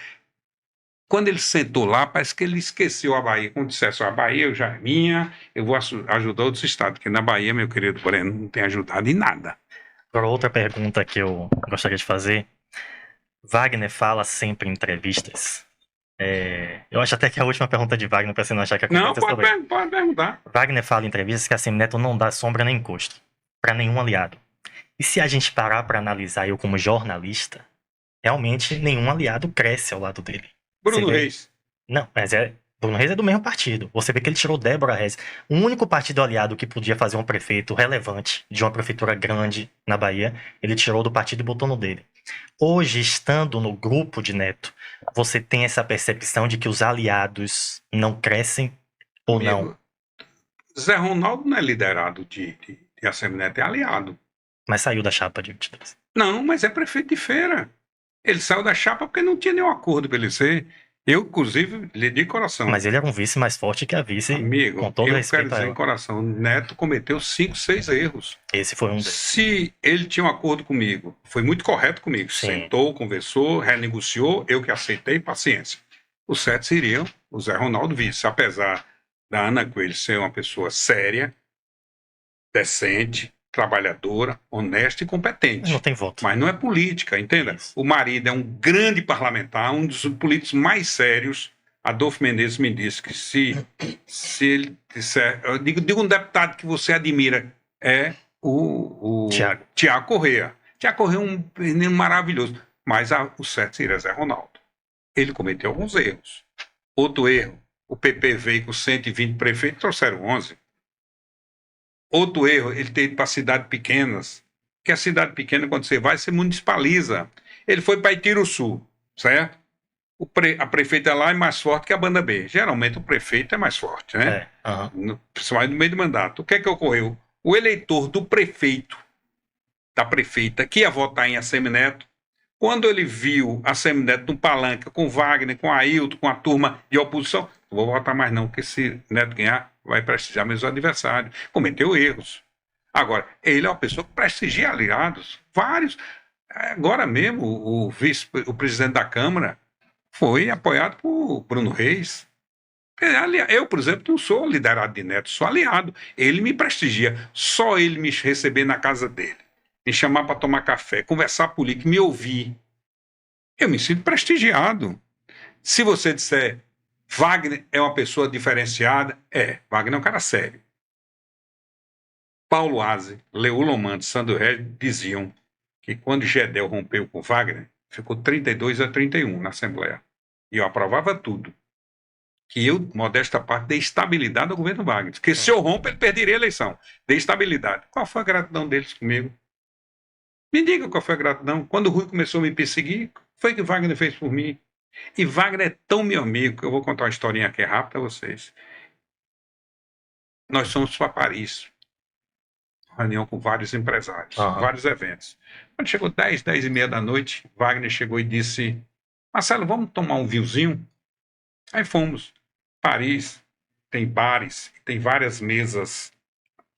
quando ele sentou lá, parece que ele esqueceu a Bahia. Quando dissesse, a Bahia já é minha, eu vou ajudar outros estados, porque na Bahia, meu querido Breno, não tem ajudado em nada. Agora, outra pergunta que eu gostaria de fazer. Wagner fala sempre em entrevistas. Eu acho até que é a última pergunta de Wagner, para você não achar que a conversa Não, é sobre ele. pode perguntar. Wagner fala em entrevistas que a Semineto não dá sombra nem encosto para nenhum aliado. E se a gente parar para analisar, eu como jornalista, realmente nenhum aliado cresce ao lado dele. Bruno Você vê- Reis. Não, mas Bruno Reis é do mesmo partido. Você vê que ele tirou Débora Reis. O único partido aliado que podia fazer um prefeito relevante de uma prefeitura grande na Bahia, ele tirou do partido e botou no dele. Hoje, estando no grupo de Neto, você tem essa percepção de que os aliados não crescem ou não? Amigo, Zé Ronaldo não é liderado de Assemineto, é aliado. Mas saiu da chapa de 22. Não, mas é prefeito de Feira. Ele saiu da chapa porque não tinha nenhum acordo para ele ser. Eu, inclusive, lhe di coração. Mas ele era um vice mais forte que a vice, Amigo, com todo eu respeito quero a dizer ela. em coração, Neto cometeu 5, 6 erros. Esse foi um deles. Se ele tinha um acordo comigo, foi muito correto comigo, Sim. sentou, conversou, renegociou, eu que aceitei, paciência. Os 7 seriam o Zé Ronaldo vice, apesar da Ana Coelho ser uma pessoa séria, decente, trabalhadora, honesta e competente. Não tem voto. Mas não é política, entenda? Isso. O marido é um grande parlamentar, um dos políticos mais sérios. Adolfo Menezes me disse que se ele disser... Eu digo um deputado que você admira, é o Tiago Corrêa. Tiago Corrêa é um menino maravilhoso. Mas o certo seria Zé Ronaldo. Ele cometeu alguns erros. Outro erro, o PP veio com 120 prefeitos, trouxeram 11. Outro erro, ele ter ido para cidades pequenas, que a cidade pequena, quando você vai, você municipaliza. Ele foi para Itiruçu, certo? A prefeita lá é mais forte que a banda B. Geralmente o prefeito é mais forte, né? Principalmente no meio do mandato. O que é que ocorreu? O eleitor do prefeito, da prefeita, que ia votar em Assemineto, quando ele viu Assemineto no palanque com Wagner, com Ailton, com a turma de oposição, não vou votar mais não, porque se Neto ganhar, vai prestigiar meus adversários. Cometeu erros. Agora, ele é uma pessoa que prestigia aliados, vários. Agora mesmo, o presidente da Câmara foi apoiado por Bruno Reis. Eu, por exemplo, não sou liderado de Neto, sou aliado. Ele me prestigia. Só ele me receber na casa dele, me chamar para tomar café, conversar política, me ouvir. Eu me sinto prestigiado. Se você disser Wagner é uma pessoa diferenciada, Wagner é um cara sério. Paulo Aze, Leulo Manto, Sandro Regis diziam que quando Gedel rompeu com Wagner, ficou 32-31 na Assembleia. E eu aprovava tudo. Que eu, modesta parte, dei estabilidade ao governo Wagner. Porque se eu rompo, ele perderia a eleição. Dei estabilidade. Qual foi a gratidão deles comigo? Me diga qual foi a gratidão. Quando o Rui começou a me perseguir, foi que Wagner fez por mim. E Wagner é tão meu amigo que eu vou contar uma historinha aqui rápida a vocês. Nós fomos para Paris. Reunião com vários empresários, vários eventos. Quando chegou 10h30 da noite, Wagner chegou e disse: Marcelo, vamos tomar um vinhozinho? Aí fomos. Paris tem bares, tem várias mesas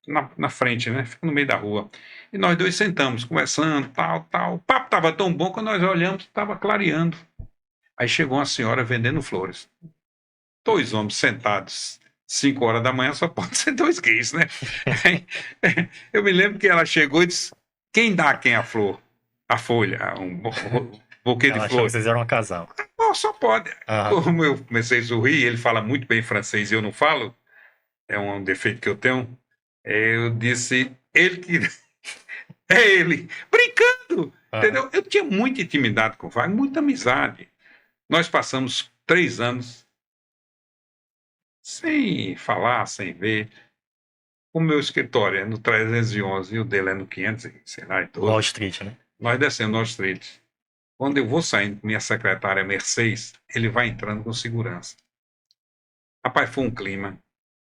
na frente, né? Fica no meio da rua. E nós dois sentamos, conversando, tal. O papo estava tão bom que nós olhamos, estava clareando. Aí chegou uma senhora vendendo flores. 2 homens sentados, 5 horas da manhã, só pode ser 2 gays, né? Eu me lembro que ela chegou e disse: quem dá a quem a flor? A folha, um buquê de flor. Vocês eram um casal. Só pode. Como eu comecei a sorrir, ele fala muito bem francês e eu não falo, é um defeito que eu tenho. Eu disse, ele que... é ele, brincando, entendeu? Eu tinha muita intimidade com o Wagner, muita amizade. Nós passamos 3 anos sem falar, sem ver. O meu escritório é no 311 e o dele é no 500, sei lá, Wall Street, né? Nós descemos Wall Street. Quando eu vou saindo com minha secretária Mercedes, ele vai entrando com segurança. Rapaz, foi um clima.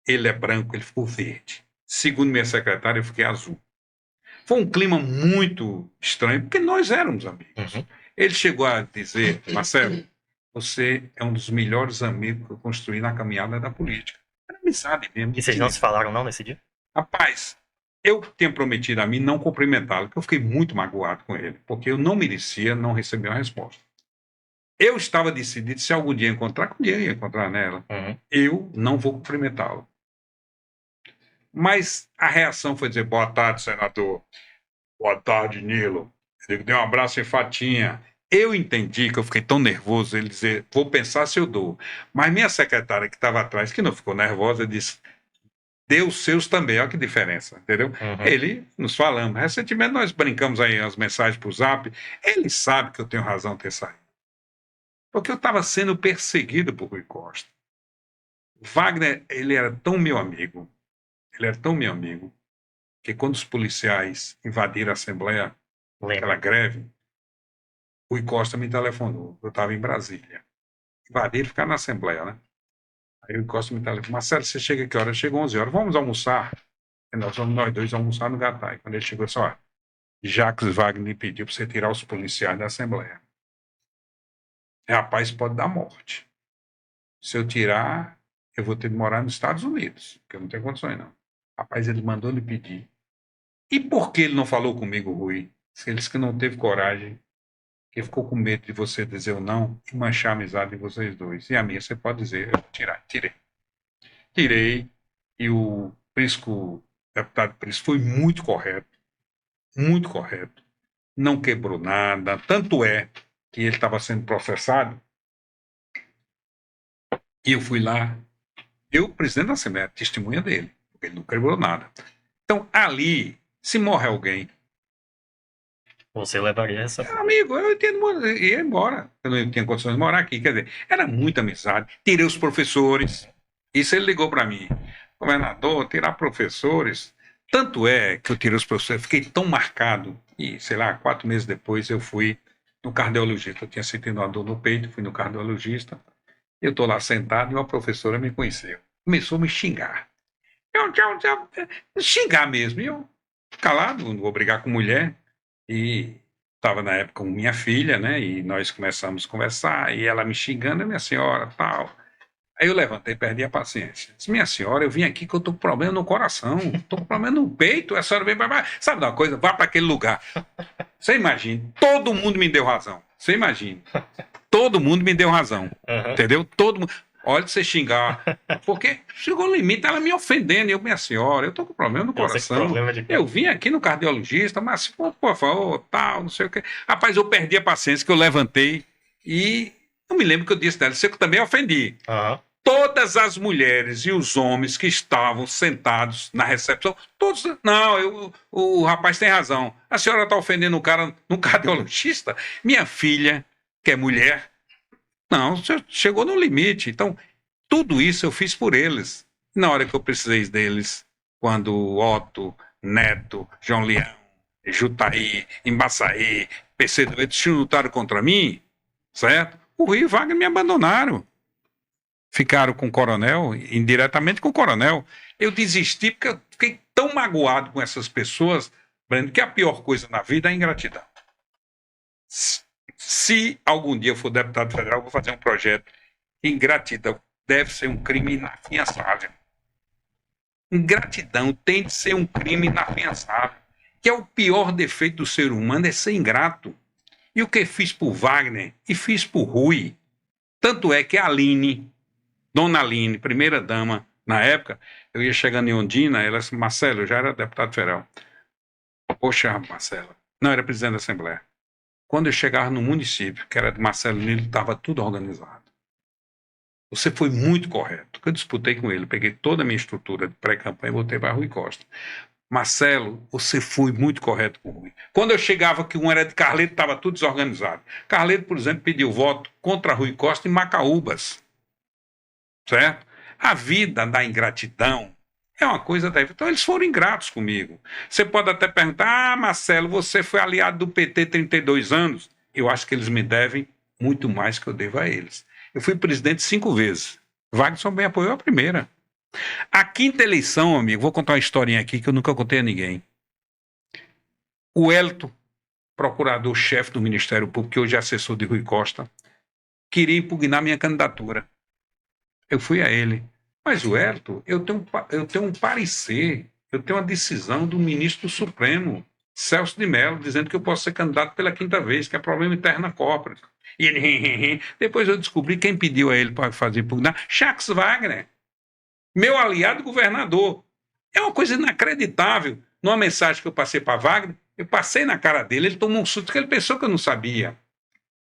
Ele é branco, ele ficou verde. Segundo minha secretária, eu fiquei azul. Foi um clima muito estranho, porque nós éramos amigos. Ele chegou a dizer: Marcelo, você é um dos melhores amigos que eu construí na caminhada da política. Era amizade mesmo. E vocês não se falaram não nesse dia? Rapaz, eu tinha prometido a mim não cumprimentá-lo, porque eu fiquei muito magoado com ele, porque eu não merecia não receber uma resposta. Eu estava decidido, se algum dia encontrar, que um dia eu ia encontrar nela, eu não vou cumprimentá-lo. Mas a reação foi dizer: boa tarde, senador. Boa tarde, Nilo. Ele deu um abraço em Fatinha. Eu entendi que eu fiquei tão nervoso, ele dizer: vou pensar se eu dou. Mas minha secretária que estava atrás, que não ficou nervosa, disse: dê os seus também, olha que diferença, entendeu? Ele, nos falamos. Recentemente nós brincamos aí as mensagens por Zap. Ele sabe que eu tenho razão de ter saído. Porque eu estava sendo perseguido por Rui Costa. Wagner, ele era tão meu amigo, que quando os policiais invadiram a Assembleia, aquela greve, Rui Costa me telefonou. Eu estava em Brasília. Invadiram, ficaram na Assembleia, né? Aí o Costa me telefonou: Marcelo, você chega que hora? Chegou 11 horas. Vamos almoçar? E nós vamos nós dois almoçar no Gatai. Quando ele chegou, ele disse: olha, Jacques Wagner me pediu para você tirar os policiais da Assembleia. Rapaz, pode dar morte. Se eu tirar, eu vou ter de morar nos Estados Unidos, porque eu não tenho condições, não. Rapaz, ele mandou lhe pedir. E por que ele não falou comigo, Rui? Se ele disse que não teve coragem, que ficou com medo de você dizer o não e manchar a amizade de vocês dois. E a minha, você pode dizer: eu vou tirar. Tirei, e o deputado Prisco foi muito correto, não quebrou nada, tanto é que ele estava sendo processado, e eu fui lá, o presidente da Assembleia, testemunha dele, porque ele não quebrou nada. Então, ali, se morre alguém, você levaria essa... Amigo, eu entendo, ia embora. Eu não tinha condições de morar aqui. Quer dizer, era muita amizade. Tirei os professores. Isso ele ligou para mim: governador, tirar professores. Tanto é que eu tirei os professores, fiquei tão marcado, e, sei lá, 4 meses depois eu fui no cardiologista. Eu tinha sentido uma dor no peito, fui no cardiologista. Eu estou lá sentado e uma professora me conheceu. Começou a me xingar. Xingar mesmo. E eu, calado, não vou brigar com mulher. E estava na época com minha filha, né? E nós começamos a conversar. E ela me xingando, minha senhora, tal. Aí eu levantei e perdi a paciência. Disse, minha senhora, eu vim aqui que eu tô com problema no coração, tô com problema no peito, a senhora vem para. Sabe de uma coisa? Vá para aquele lugar. Você imagina, todo mundo me deu razão. Você imagina. Todo mundo me deu razão. Aham. Entendeu? Todo mundo. Olha, você xingar. Porque chegou no limite, ela me ofendendo. Eu, minha senhora, eu tô com problema no Eu sei que coração. problema de Eu vim aqui no cardiologista, mas, por favor, tal, não sei o quê. Rapaz, eu perdi a paciência que eu levantei e eu me lembro que eu disse dela, você que também ofendi. Aham. Todas as mulheres e os homens que estavam sentados na recepção, todos. Não, o rapaz tem razão. A senhora está ofendendo o cara no cardiologista? Minha filha, que é mulher, não, chegou no limite. Então, tudo isso eu fiz por eles. Na hora que eu precisei deles, quando Otto, Neto, João Leão, Jutaí, Embaçaí, PC2 se lutaram contra mim, certo? O Rui e o Wagner me abandonaram. Ficaram com o coronel, indiretamente com o coronel. Eu desisti porque eu fiquei tão magoado com essas pessoas, Breno, que a pior coisa na vida é a ingratidão. Se algum dia eu for deputado federal, eu vou fazer um projeto. Ingratidão deve ser um crime inafiançável. Ingratidão tem de ser um crime inafiançável. Que é o pior defeito do ser humano, é ser ingrato. E o que fiz por Wagner e fiz por Rui. Tanto é que a Aline, Dona Aline, primeira dama, na época, eu ia chegando em Ondina, ela disse, Marcelo, eu já era deputado federal. Poxa, Marcelo, não era presidente da Assembleia. Quando eu chegava no município, que era de Marcelo Nilo, estava tudo organizado. Você foi muito correto. Eu disputei com ele, peguei toda a minha estrutura de pré-campanha e botei para Rui Costa. Marcelo, você foi muito correto com o Rui. Quando eu chegava que um era de Carleto, estava tudo desorganizado. Carleto, por exemplo, pediu voto contra Rui Costa em Macaúbas. Certo? A vida da ingratidão é uma coisa da... Então eles foram ingratos comigo. Você pode até perguntar, Marcelo, você foi aliado do PT 32 anos? Eu acho que eles me devem muito mais que eu devo a eles. Eu fui presidente 5 vezes. Wagner me apoiou a primeira. A quinta eleição, amigo, vou contar uma historinha aqui que eu nunca contei a ninguém. O Hélito, procurador-chefe do Ministério Público, que hoje é assessor de Rui Costa, queria impugnar minha candidatura. Eu fui a ele. Mas o Hélito, eu tenho um parecer, eu tenho uma decisão do ministro do Supremo, Celso de Mello, dizendo que eu posso ser candidato pela 5ª vez, que é problema interno corpore. E ele, depois eu descobri quem pediu a ele para fazer impugnar, Jacques Wagner, meu aliado governador. É uma coisa inacreditável. Numa mensagem que eu passei para Wagner, eu passei na cara dele, ele tomou um susto que ele pensou que eu não sabia.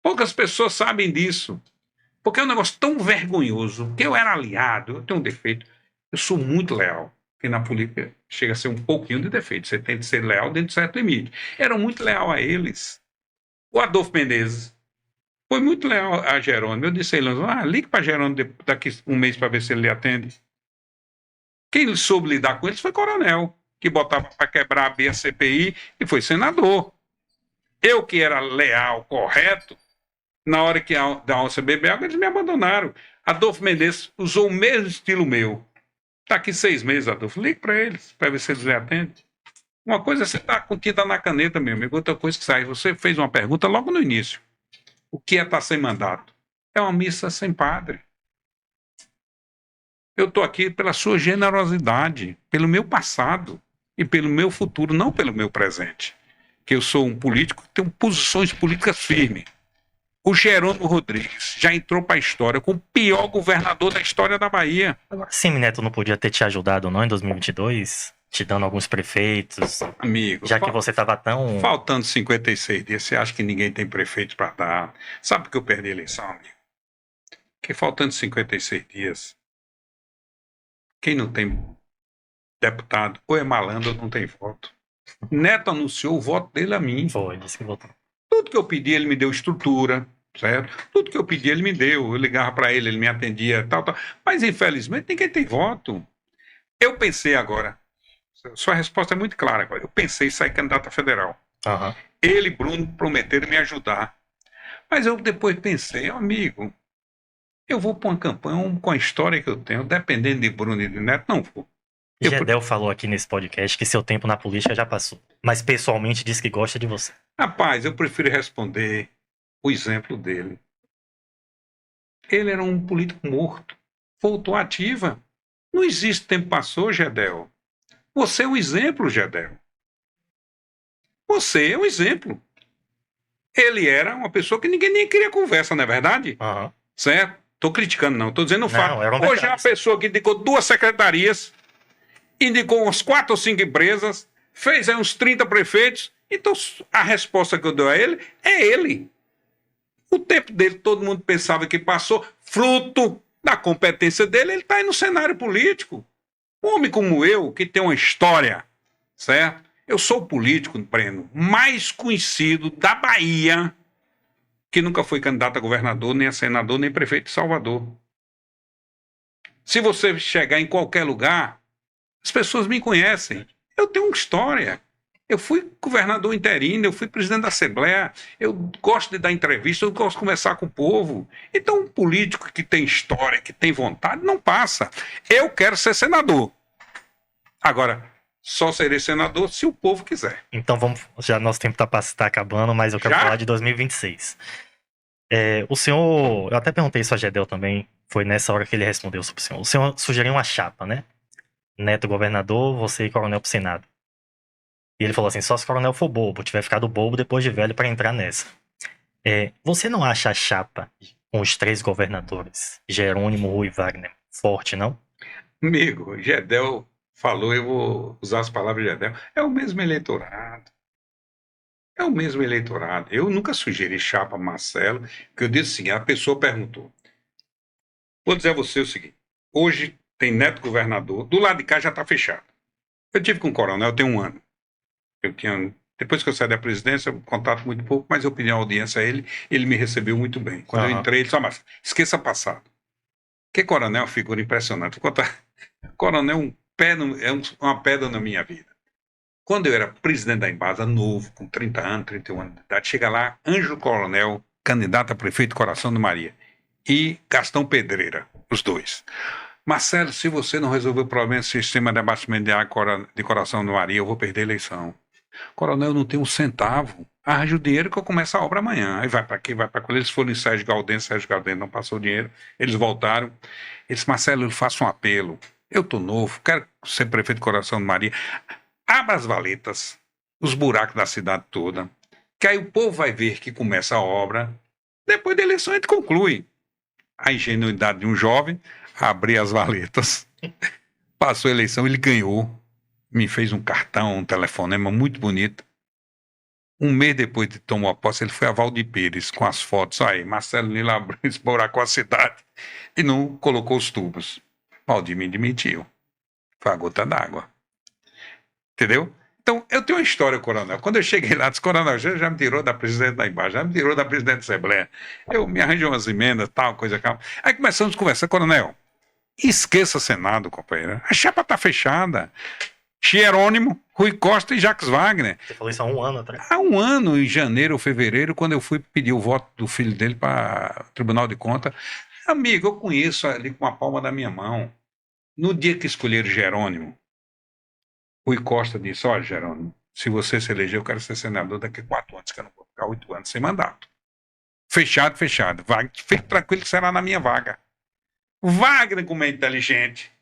Poucas pessoas sabem disso. Porque é um negócio tão vergonhoso, que eu era aliado, eu tenho um defeito, eu sou muito leal, porque na política chega a ser um pouquinho de defeito, você tem que ser leal dentro de certo limite. Era muito leal a eles. O Adolfo Menezes foi muito leal a Jerônimo. Eu disse a ele, ligue para Jerônimo daqui um mês para ver se ele lhe atende. Quem soube lidar com eles foi Coronel, que botava para quebrar a CPI e foi senador. Eu que era leal, correto, na hora que da onça bebeu água, eles me abandonaram. Adolfo Menezes usou o mesmo estilo meu. Está aqui 6 meses, Adolfo. Ligue para eles, para ver se eles lhe atendem. Uma coisa é você estar com tinta na caneta, meu amigo. Outra coisa que sai. Você fez uma pergunta logo no início. O que é estar sem mandato? É uma missa sem padre. Eu estou aqui pela sua generosidade, pelo meu passado e pelo meu futuro, não pelo meu presente. Que eu sou um político que tem posições políticas firmes. O Jerônimo Rodrigues já entrou para a história como o pior governador da história da Bahia. Agora, Semineto não podia ter te ajudado não em 2022? Te dando alguns prefeitos? Amigo, já que você estava tão... Faltando 56 dias, você acha que ninguém tem prefeito para dar? Sabe por que eu perdi a eleição, amigo? Porque faltando 56 dias, quem não tem deputado ou é malandro ou não tem voto. Neto anunciou o voto dele a mim. Foi, disse que votou. Tudo que eu pedi, ele me deu estrutura, certo? Tudo que eu pedi, ele me deu. Eu ligava para ele, ele me atendia, tal. Mas, infelizmente, ninguém tem voto. Eu pensei agora, Sua resposta é muito clara agora. Eu pensei em sair candidato a federal. Aham. Ele e Bruno prometeram me ajudar. Mas eu depois pensei, amigo, eu vou para uma campanha com a história que eu tenho, dependendo de Bruno e de Neto, não vou. Gedel falou aqui nesse podcast que seu tempo na política já passou. Mas pessoalmente disse que gosta de você. Rapaz, eu prefiro responder o exemplo dele. Ele era um político morto. Voltou ativa. Não existe tempo passou, Gedel. Você é um exemplo, Gedel. Você é um exemplo. Ele era uma pessoa que ninguém nem queria conversa, não é verdade? Aham. Certo? Estou criticando, não. Estou dizendo o fato. era um Hoje é uma verdade. pessoa que indicou 2 secretarias, indicou umas 4 ou 5 empresas, fez aí uns 30 prefeitos. Então, a resposta que eu dou a ele é ele. O tempo dele, todo mundo pensava que passou, fruto da competência dele, ele está aí no cenário político. Um homem como eu, que tem uma história, certo? Eu sou o político, Breno, mais conhecido da Bahia, que nunca foi candidato a governador, nem a senador, nem prefeito de Salvador. Se você chegar em qualquer lugar, as pessoas me conhecem. Eu tenho uma história. Eu fui governador interino, eu fui presidente da Assembleia, eu gosto de dar entrevista, eu gosto de conversar com o povo. Então, um político que tem história, que tem vontade, não passa. Eu quero ser senador. Agora, só serei senador se o povo quiser. Então vamos. Já nosso tempo tá acabando, mas eu quero Já? falar de 2026. O senhor. Eu até perguntei isso a Gedel também. Foi nessa hora que ele respondeu sobre o senhor. O senhor sugeriu uma chapa, né? Neto governador, você e Coronel pro Senado. E ele falou assim: só se o Coronel for bobo, tiver ficado bobo depois de velho pra entrar nessa. Você não acha a chapa com os 3 governadores, Jerônimo, Rui e Wagner, forte, não? Amigo, Gedel falou, eu vou usar as palavras de Gedel, é o mesmo eleitorado. É o mesmo eleitorado. Eu nunca sugeri chapa Marcelo, porque eu disse assim, a pessoa perguntou. Vou dizer a você o seguinte, hoje tem Neto governador, do lado de cá já está fechado. Eu tive com o Coronel tem 1 ano. Depois que eu saí da presidência, eu contato muito pouco, mas eu pedi uma audiência a ele, ele me recebeu muito bem. Quando eu entrei, ele disse, mas esqueça passado. Porque Coronel é uma figura impressionante. Coronel é uma pedra na minha vida. Quando eu era presidente da Embasa, novo, com 30 anos, 31 anos de idade, chega lá, Ângelo Coronel, candidato a prefeito de Coração do Maria, e Gastão Pedreira, os 2. Marcelo, se você não resolver o problema do sistema de abastecimento de água de Coração do Maria, eu vou perder a eleição. Coronel, não tem um centavo. Arranja o dinheiro que eu começo a obra amanhã. Aí vai para aqui, vai para aqui. Eles foram em Sérgio Galdêncio não passou o dinheiro. Eles voltaram. Ele disse, Marcelo, eu faço um apelo. Eu estou novo, quero ser prefeito de Coração do Maria. Abra as valetas, os buracos da cidade toda, que aí o povo vai ver que começa a obra. Depois da eleição a gente conclui. A ingenuidade de um jovem, abrir as valetas. Passou a eleição, ele ganhou. Me fez um cartão, um telefonema muito bonito. 1 mês depois de tomar posse, ele foi a Valdir Pires com as fotos. Aí, Marcelo Lila abriu esse buraco com a cidade e não colocou os tubos. Valdir me demitiu. Foi a gota d'água. Entendeu? Então, eu tenho uma história, Coronel. Quando eu cheguei lá, disse, Coronel, já me tirou da presidente da Embaixada, já me tirou da presidente da Assembleia. Eu me arranjei umas emendas, tal, coisa calma. Aí começamos a conversar, Coronel, esqueça Senado, companheiro. A chapa tá fechada. Jerônimo, Rui Costa e Jacques Wagner. Você falou isso há 1 ano atrás. Há 1 ano, em janeiro ou fevereiro, quando eu fui pedir o voto do filho dele para o Tribunal de Contas, amigo, eu conheço ali com a palma da minha mão. No dia que escolheram Jerônimo, Rui Costa disse, olha, Jerônimo, se você se eleger, eu quero ser senador daqui a 4 anos, que eu não vou ficar 8 anos sem mandato. Fechado, fechado. Fique tranquilo que será na minha vaga. Wagner, como é inteligente,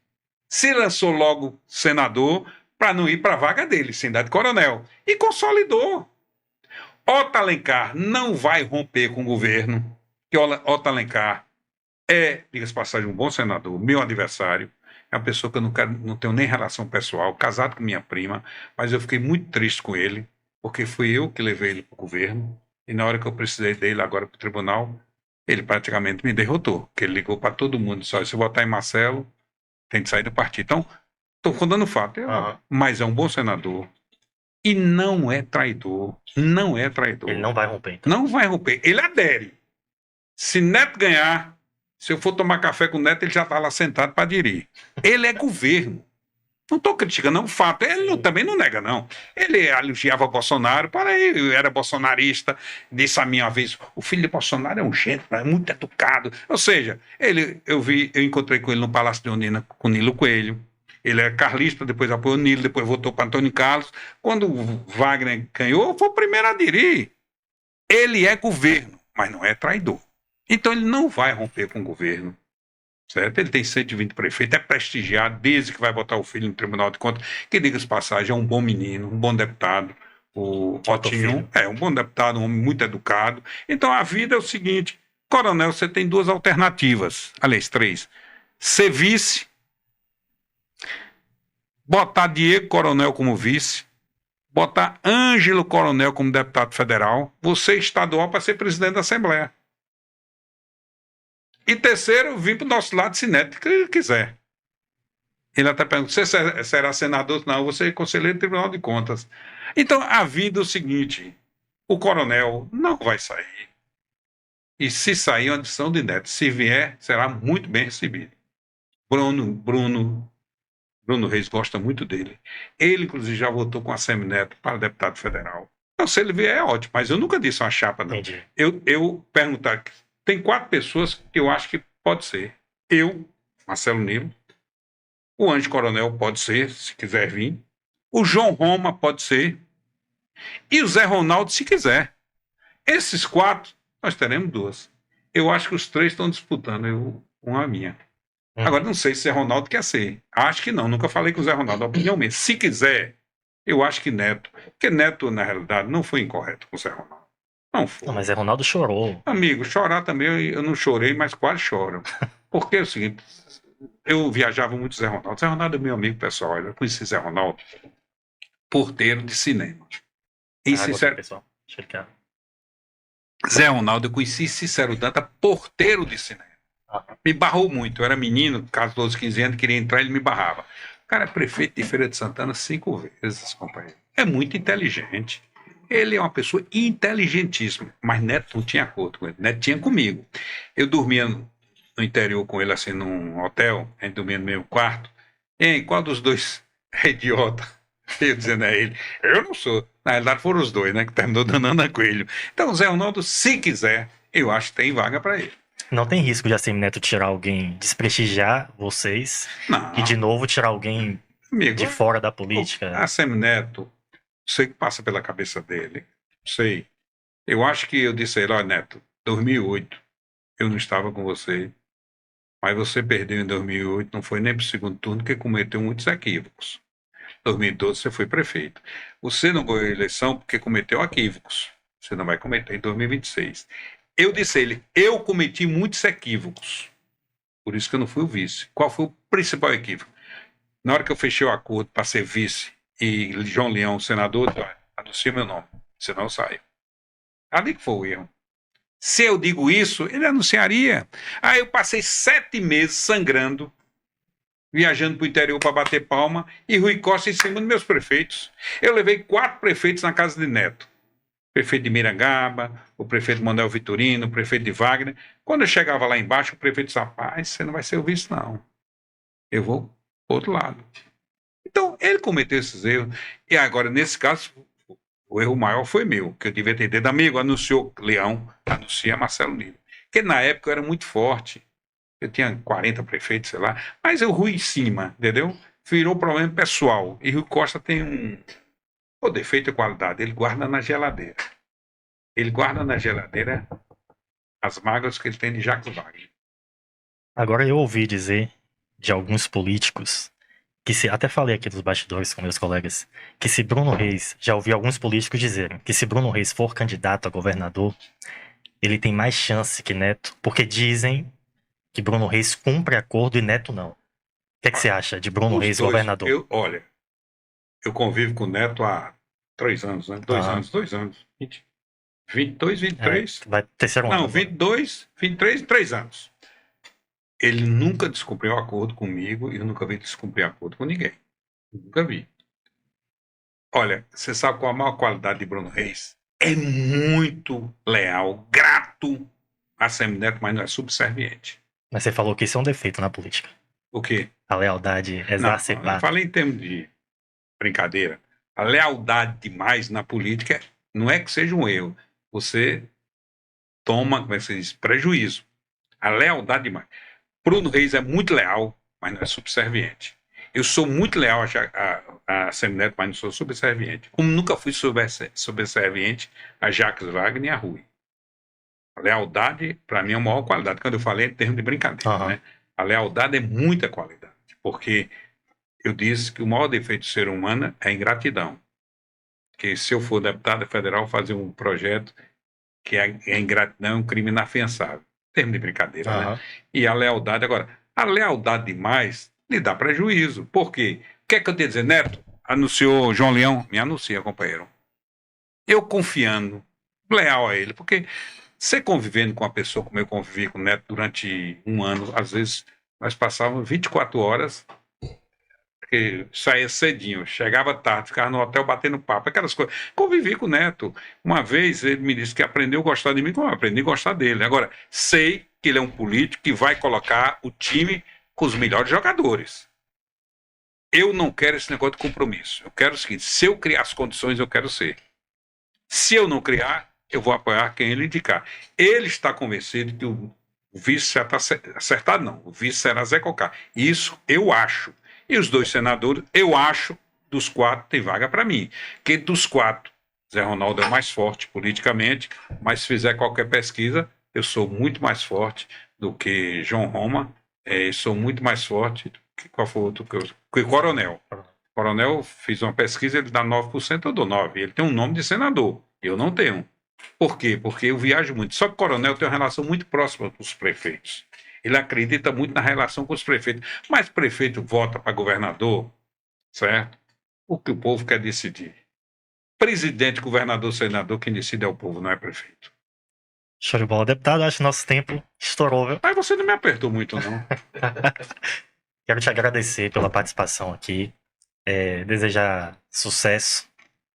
se lançou logo senador para não ir para a vaga dele, sem dar de coronel. E consolidou. Otto Alencar não vai romper com o governo, que Otto Alencar diga-se passagem, um bom senador, meu adversário, é uma pessoa que eu não tenho nem relação pessoal, casado com minha prima, mas eu fiquei muito triste com ele, porque fui eu que levei ele para o governo, e na hora que eu precisei dele agora para o tribunal, ele praticamente me derrotou, porque ele ligou para todo mundo, só se votar em Marcelo, tem que sair do partido. Então, estou contando o fato, mas é um bom senador, e não é traidor, não é traidor. Ele não vai romper, então. Não vai romper, ele adere. Se Neto ganhar, se eu for tomar café com o Neto, ele já está lá sentado para aderir. Ele é governo. Não estou criticando, é um fato. Também não nega, não. Ele elogiava Bolsonaro, eu era bolsonarista, disse a mim uma vez, o filho de Bolsonaro é um gênio, é muito educado. Ou seja, eu encontrei com ele no Palácio de Ondina, com Nilo Coelho. Ele é carlista, depois apoiou o Nilo, depois votou para Antônio Carlos. Quando o Wagner ganhou, foi o primeiro a aderir. Ele é governo, mas não é traidor. Então ele não vai romper com o governo. Certo? Ele tem 120 prefeitos, é prestigiado desde que vai botar o filho no Tribunal de Contas, que, diga-se de passagem, é um bom menino, um bom deputado. O Otinho é um bom deputado, um homem muito educado. Então a vida é o seguinte, coronel, você tem duas alternativas, aliás, três. Ser vice, botar Diego Coronel como vice, botar Ângelo Coronel como deputado federal, você estadual para ser presidente da Assembleia. E terceiro, vir para o nosso lado se Neto quiser. Ele até pergunta, você será senador? Não, você é conselheiro do Tribunal de Contas. Então, a vida é o seguinte, o coronel não vai sair. E se sair, é uma decisão de Neto. Se vier, será muito bem recebido. Bruno Reis gosta muito dele. Ele, inclusive, já votou com a Semineto para deputado federal. Então, se ele vier, é ótimo. Mas eu nunca disse uma chapa, não. Entendi. Eu perguntar... Tem 4 pessoas que eu acho que pode ser. Eu, Marcelo Nilo, o Ângelo Coronel pode ser, se quiser vir. O João Roma pode ser. E o Zé Ronaldo, se quiser. Esses 4, nós teremos 2. Eu acho que os 3 estão disputando, uma minha. Agora, não sei se o Zé Ronaldo quer ser. Acho que não, nunca falei com o Zé Ronaldo. A opinião mesmo. Se quiser, eu acho que Neto. Porque Neto, na realidade, não foi incorreto com o Zé Ronaldo. Não foi. Não, mas Zé Ronaldo chorou. Amigo, chorar também, eu não chorei, mas quase choro. Porque é o seguinte, eu viajava muito com Zé Ronaldo. Zé Ronaldo é meu amigo pessoal. Eu conheci Zé Ronaldo, porteiro de cinema. E Pessoal. Zé Ronaldo, eu conheci Cícero Danta, porteiro de cinema. Me barrou muito. Eu era menino, caso 12, 15 anos, queria entrar, ele me barrava. O cara é prefeito de Feira de Santana 5 vezes, companheiro. É muito inteligente. Ele é uma pessoa inteligentíssima, mas Neto não tinha acordo com ele. Neto tinha comigo. Eu dormia no interior com ele, assim, num hotel, a gente dormia no mesmo quarto. E qual dos dois é idiota? Eu dizendo a ele, eu não sou. Na realidade foram os dois, né, que terminou danando a coelho. Então, Zé Ronaldo, se quiser, eu acho que tem vaga para ele. Não tem risco de assim Neto tirar alguém, desprestigiar vocês não. E de novo tirar alguém Amigo, de fora da política? A Semineto, sei que passa pela cabeça dele, sei. Eu acho que eu disse a ele, ó, Neto, 2008, eu não estava com você, mas você perdeu em 2008, não foi nem para o segundo turno, porque cometeu muitos equívocos. 2012 você foi prefeito. Você não ganhou a eleição porque cometeu equívocos. Você não vai cometer em 2026. Eu disse a ele, eu cometi muitos equívocos. Por isso que eu não fui o vice. Qual foi o principal equívoco? Na hora que eu fechei o acordo para ser vice e João Leão, senador, anuncia meu nome, senão eu saio. Ali que foi o erro. Se eu digo isso, ele anunciaria. Aí eu passei 7 meses sangrando, viajando para o interior para bater palma, e Rui Costa em cima dos meus prefeitos. Eu levei 4 prefeitos na casa de Neto. O prefeito de Mirangaba, o prefeito Manuel Vitorino, o prefeito de Wagner. Quando eu chegava lá embaixo, o prefeito disse, rapaz, você não vai ser o vice, não. Eu vou para o outro lado. Então, ele cometeu esses erros. E agora, nesse caso, o erro maior foi meu, que eu devia ter dito, amigo, anunciou Leão, anuncia Marcelo Nilo. Porque na época eu era muito forte. Eu tinha 40 prefeitos, sei lá. Mas eu ruí em cima, entendeu? Virou problema pessoal. E Rui Costa tem o defeito e qualidade. Ele guarda na geladeira. Ele guarda na geladeira as mágoas que ele tem de Jacques Wagner. Agora eu ouvi dizer de alguns políticos até falei aqui dos bastidores com meus colegas, que se Bruno Reis, já ouvi alguns políticos dizerem, que se Bruno Reis for candidato a governador, ele tem mais chance que Neto, porque dizem que Bruno Reis cumpre acordo e Neto não. O que você acha de Bruno Reis governador? Olha, eu convivo com o Neto há 3 anos, né? 2 anos. 22, 23. Vai terceiro ano. Não, 22, 23, 3 anos. Ele nunca descumpriu acordo comigo e eu nunca vi descumprir acordo com ninguém. Nunca vi. Olha, você sabe qual a maior qualidade de Bruno Reis? É muito leal, grato a Semineto, mas não é subserviente. Mas você falou que isso é um defeito na política. O quê? A lealdade Não, eu exacerbada. falei em termos de brincadeira. A lealdade demais na política não é que seja um erro. Você toma, como é que se diz, prejuízo. A lealdade demais. Bruno Reis é muito leal, mas não é subserviente. Eu sou muito leal a Semineto, mas não sou subserviente. Como nunca fui subserviente a Jacques Wagner e a Rui. A lealdade, para mim, é a maior qualidade. Quando eu falei em termos de brincadeira, Aham. né? A lealdade é muita qualidade. Porque eu disse que o maior defeito do ser humano é a ingratidão. Que se eu for deputado federal, fazer um projeto que a ingratidão é um crime inafiançável. Em termos de brincadeira, né? Aham. E a lealdade, agora, a lealdade demais lhe dá prejuízo. Por quê? O que é que eu tenho a dizer, Neto? Anunciou João Leão? Me anuncia, companheiro. Eu confiando, leal a ele, porque você convivendo com uma pessoa como eu convivi com o Neto durante um ano, às vezes nós passávamos 24 horas, porque saía cedinho, chegava tarde, ficava no hotel batendo papo, aquelas coisas. Convivi com o Neto. Uma vez ele me disse que aprendeu a gostar de mim, como eu aprendi a gostar dele. Agora, sei que ele é um político que vai colocar o time com os melhores jogadores. Eu não quero esse negócio de compromisso. Eu quero o seguinte: se eu criar as condições, eu quero ser. Se eu não criar, eu vou apoiar quem ele indicar. Ele está convencido que o vice já está acertado, não. O vice será Zé Cocá. Isso eu acho. E os dois senadores, eu acho, dos quatro, tem vaga para mim. Que dos quatro, Zé Ronaldo é o mais forte politicamente, mas se fizer qualquer pesquisa, eu sou muito mais forte do que João Roma, sou muito mais forte que qual foi outro que o Coronel. Coronel, fiz uma pesquisa, ele dá 9%, eu dou 9%. Ele tem um nome de senador, eu não tenho. Por quê? Porque eu viajo muito. Só que o Coronel tem uma relação muito próxima com os prefeitos. Ele acredita muito na relação com os prefeitos. Mas prefeito vota para governador, certo? O que o povo quer decidir. Presidente, governador, senador, quem decide é o povo, não é prefeito. Show de bola, deputado. Acho que nosso tempo estourou, viu? Mas você não me apertou muito, não. Quero te agradecer pela participação aqui. Desejar sucesso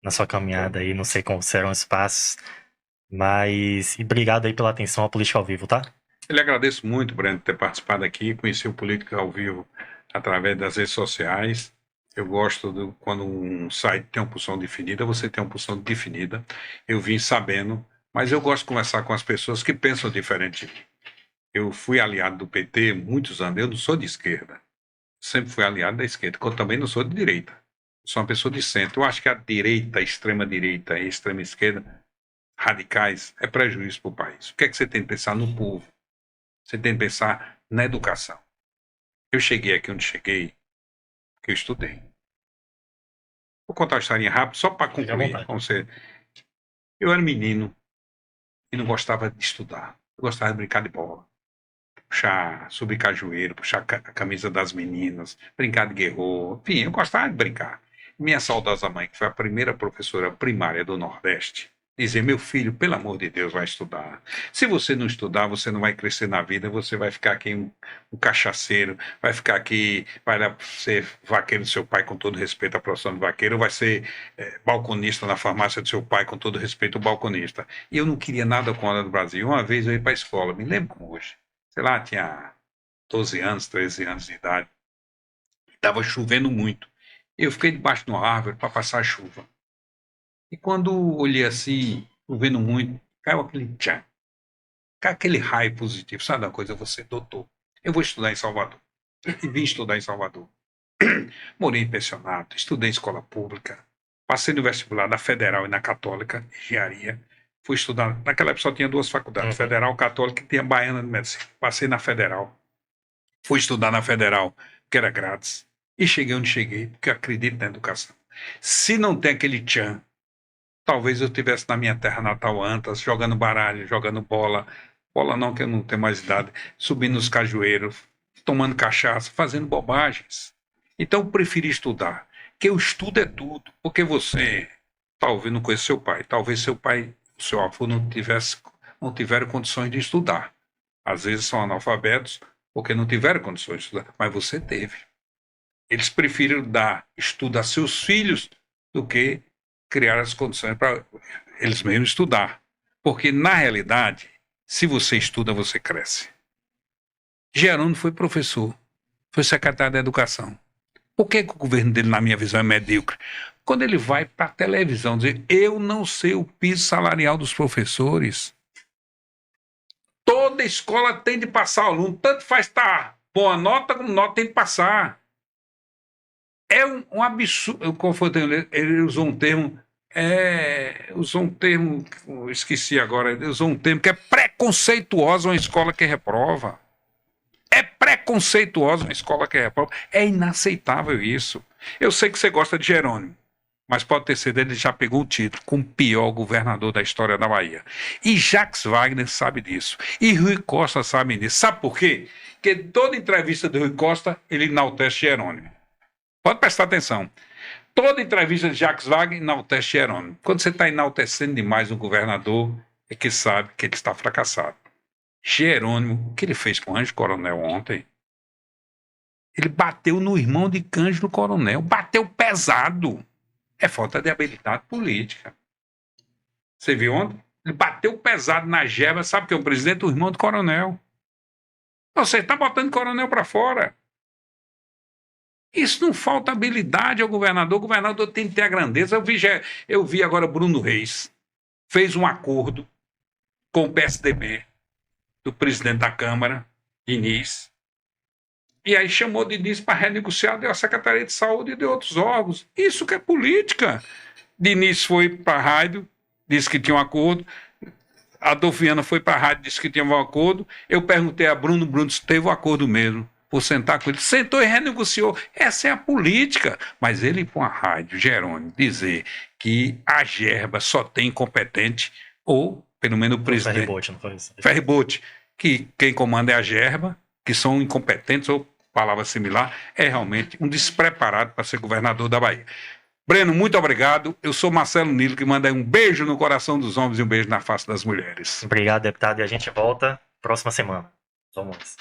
na sua caminhada aí. Não sei como serão os passos. Mas. E obrigado aí pela atenção à Política ao Vivo, tá? Eu lhe agradeço muito, Breno, por ter participado aqui, conhecer o Política ao Vivo através das redes sociais. Eu gosto quando um site tem uma posição definida, você tem uma posição definida. Eu vim sabendo, mas eu gosto de conversar com as pessoas que pensam diferente de mim. Eu fui aliado do PT muitos anos, eu não sou de esquerda. Sempre fui aliado da esquerda, eu também não sou de direita. Sou uma pessoa de centro. Eu acho que a direita, a extrema-direita e a extrema-esquerda, radicais, é prejuízo para o país. O que é que você tem que pensar no povo? Você tem que pensar na educação. Eu cheguei aqui onde cheguei, porque eu estudei. Vou contar uma historinha rápida, só para concluir. Eu era menino e não gostava de estudar. Eu gostava de brincar de bola. Subir cajueiro, puxar a camisa das meninas, brincar de guerreiro. Enfim, eu gostava de brincar. Minha saudosa mãe, que foi a primeira professora primária do Nordeste, dizia: meu filho, pelo amor de Deus, vai estudar. Se você não estudar, você não vai crescer na vida, você vai ficar aqui um cachaceiro, vai ficar aqui, vai ser vaqueiro do seu pai, com todo respeito à profissão de vaqueiro, vai ser balconista na farmácia do seu pai, com todo respeito ao balconista. E eu não queria nada com a do Brasil. Uma vez eu ia para a escola, me lembro como hoje, sei lá, tinha 12 anos, 13 anos de idade, estava chovendo muito. Eu fiquei debaixo de uma árvore para passar a chuva. E quando olhei assim, chovendo muito, caiu aquele tchan. Caiu aquele raio positivo. Sabe uma coisa? Você, doutor, eu vou estudar em Salvador. E vim estudar em Salvador. Morei em pensionato, estudei em escola pública, passei no vestibular da Federal e na Católica, engenharia. Fui estudar, naquela época só tinha duas faculdades, Federal, Católica, e tinha Baiana de Medicina. Passei na Federal. Fui estudar na Federal, que era grátis. E cheguei onde cheguei, porque eu acredito na educação. Se não tem aquele tchan, talvez eu estivesse na minha terra natal antes, jogando baralho, jogando bola. Bola não, que eu não tenho mais idade. Subindo nos cajueiros, tomando cachaça, fazendo bobagens. Então eu preferi estudar. Porque o estudo é tudo. Porque você, talvez não conheça seu pai. Talvez seu pai, seu avô não tiveram condições de estudar. Às vezes são analfabetos porque não tiveram condições de estudar. Mas você teve. Eles preferiram dar estudo a seus filhos do que criar as condições para eles mesmos estudar. Porque, na realidade, se você estuda, você cresce. Gerônimo foi professor. foi secretário da Educação. Por que o governo dele, na minha visão, é medíocre? Quando ele vai para a televisão dizer, eu não sei o piso salarial dos professores. Toda escola tem de passar o aluno, tanto faz estar boa nota como nota tem de passar. É um absurdo. Ele usou um termo, esqueci agora, ele usou um termo que é preconceituosa uma escola que reprova. É preconceituosa uma escola que reprova. É inaceitável isso. Eu sei que você gosta de Jerônimo, mas pode ter sido, ele já pegou o título como o pior governador da história da Bahia. E Jacques Wagner sabe disso. E Rui Costa sabe disso. Sabe por quê? Porque toda entrevista do Rui Costa, ele enaltece Jerônimo. Pode prestar atenção. Toda entrevista de Jacques Wagner enaltece Jerônimo. Quando você está enaltecendo demais um governador, é que sabe que ele está fracassado. Jerônimo, o que ele fez com o Ângelo Coronel ontem? Ele bateu no irmão de Cândido Coronel. Bateu pesado. É falta de habilidade política. Você viu ontem? Ele bateu pesado na gerba, sabe que é o presidente do irmão do coronel. Você está botando coronel para fora. Isso não falta habilidade ao governador. O governador tem que ter a grandeza. Eu vi agora Bruno Reis. Fez um acordo com o PSDB, do presidente da Câmara, Diniz. E aí chamou Diniz para renegociar, deu a Secretaria de Saúde e de outros órgãos. Isso que é política. Diniz foi para a rádio, disse que tinha um acordo. Adolfo Viana foi para a rádio, disse que tinha um acordo. Eu perguntei a Bruno se teve um acordo mesmo, por sentar com ele. Sentou e renegociou. Essa é a política. Mas ele ir para a rádio, Jerônimo, dizer que a gerba só tem incompetente, ou pelo menos o presidente... Ferry-Boat, não foi isso? Ferry-Boat, que quem comanda é a gerba, que são incompetentes, ou palavra similar, é realmente um despreparado para ser governador da Bahia. Breno, muito obrigado. Eu sou Marcelo Nilo, que manda um beijo no coração dos homens e um beijo na face das mulheres. Obrigado, deputado. E a gente volta próxima semana. Vamos.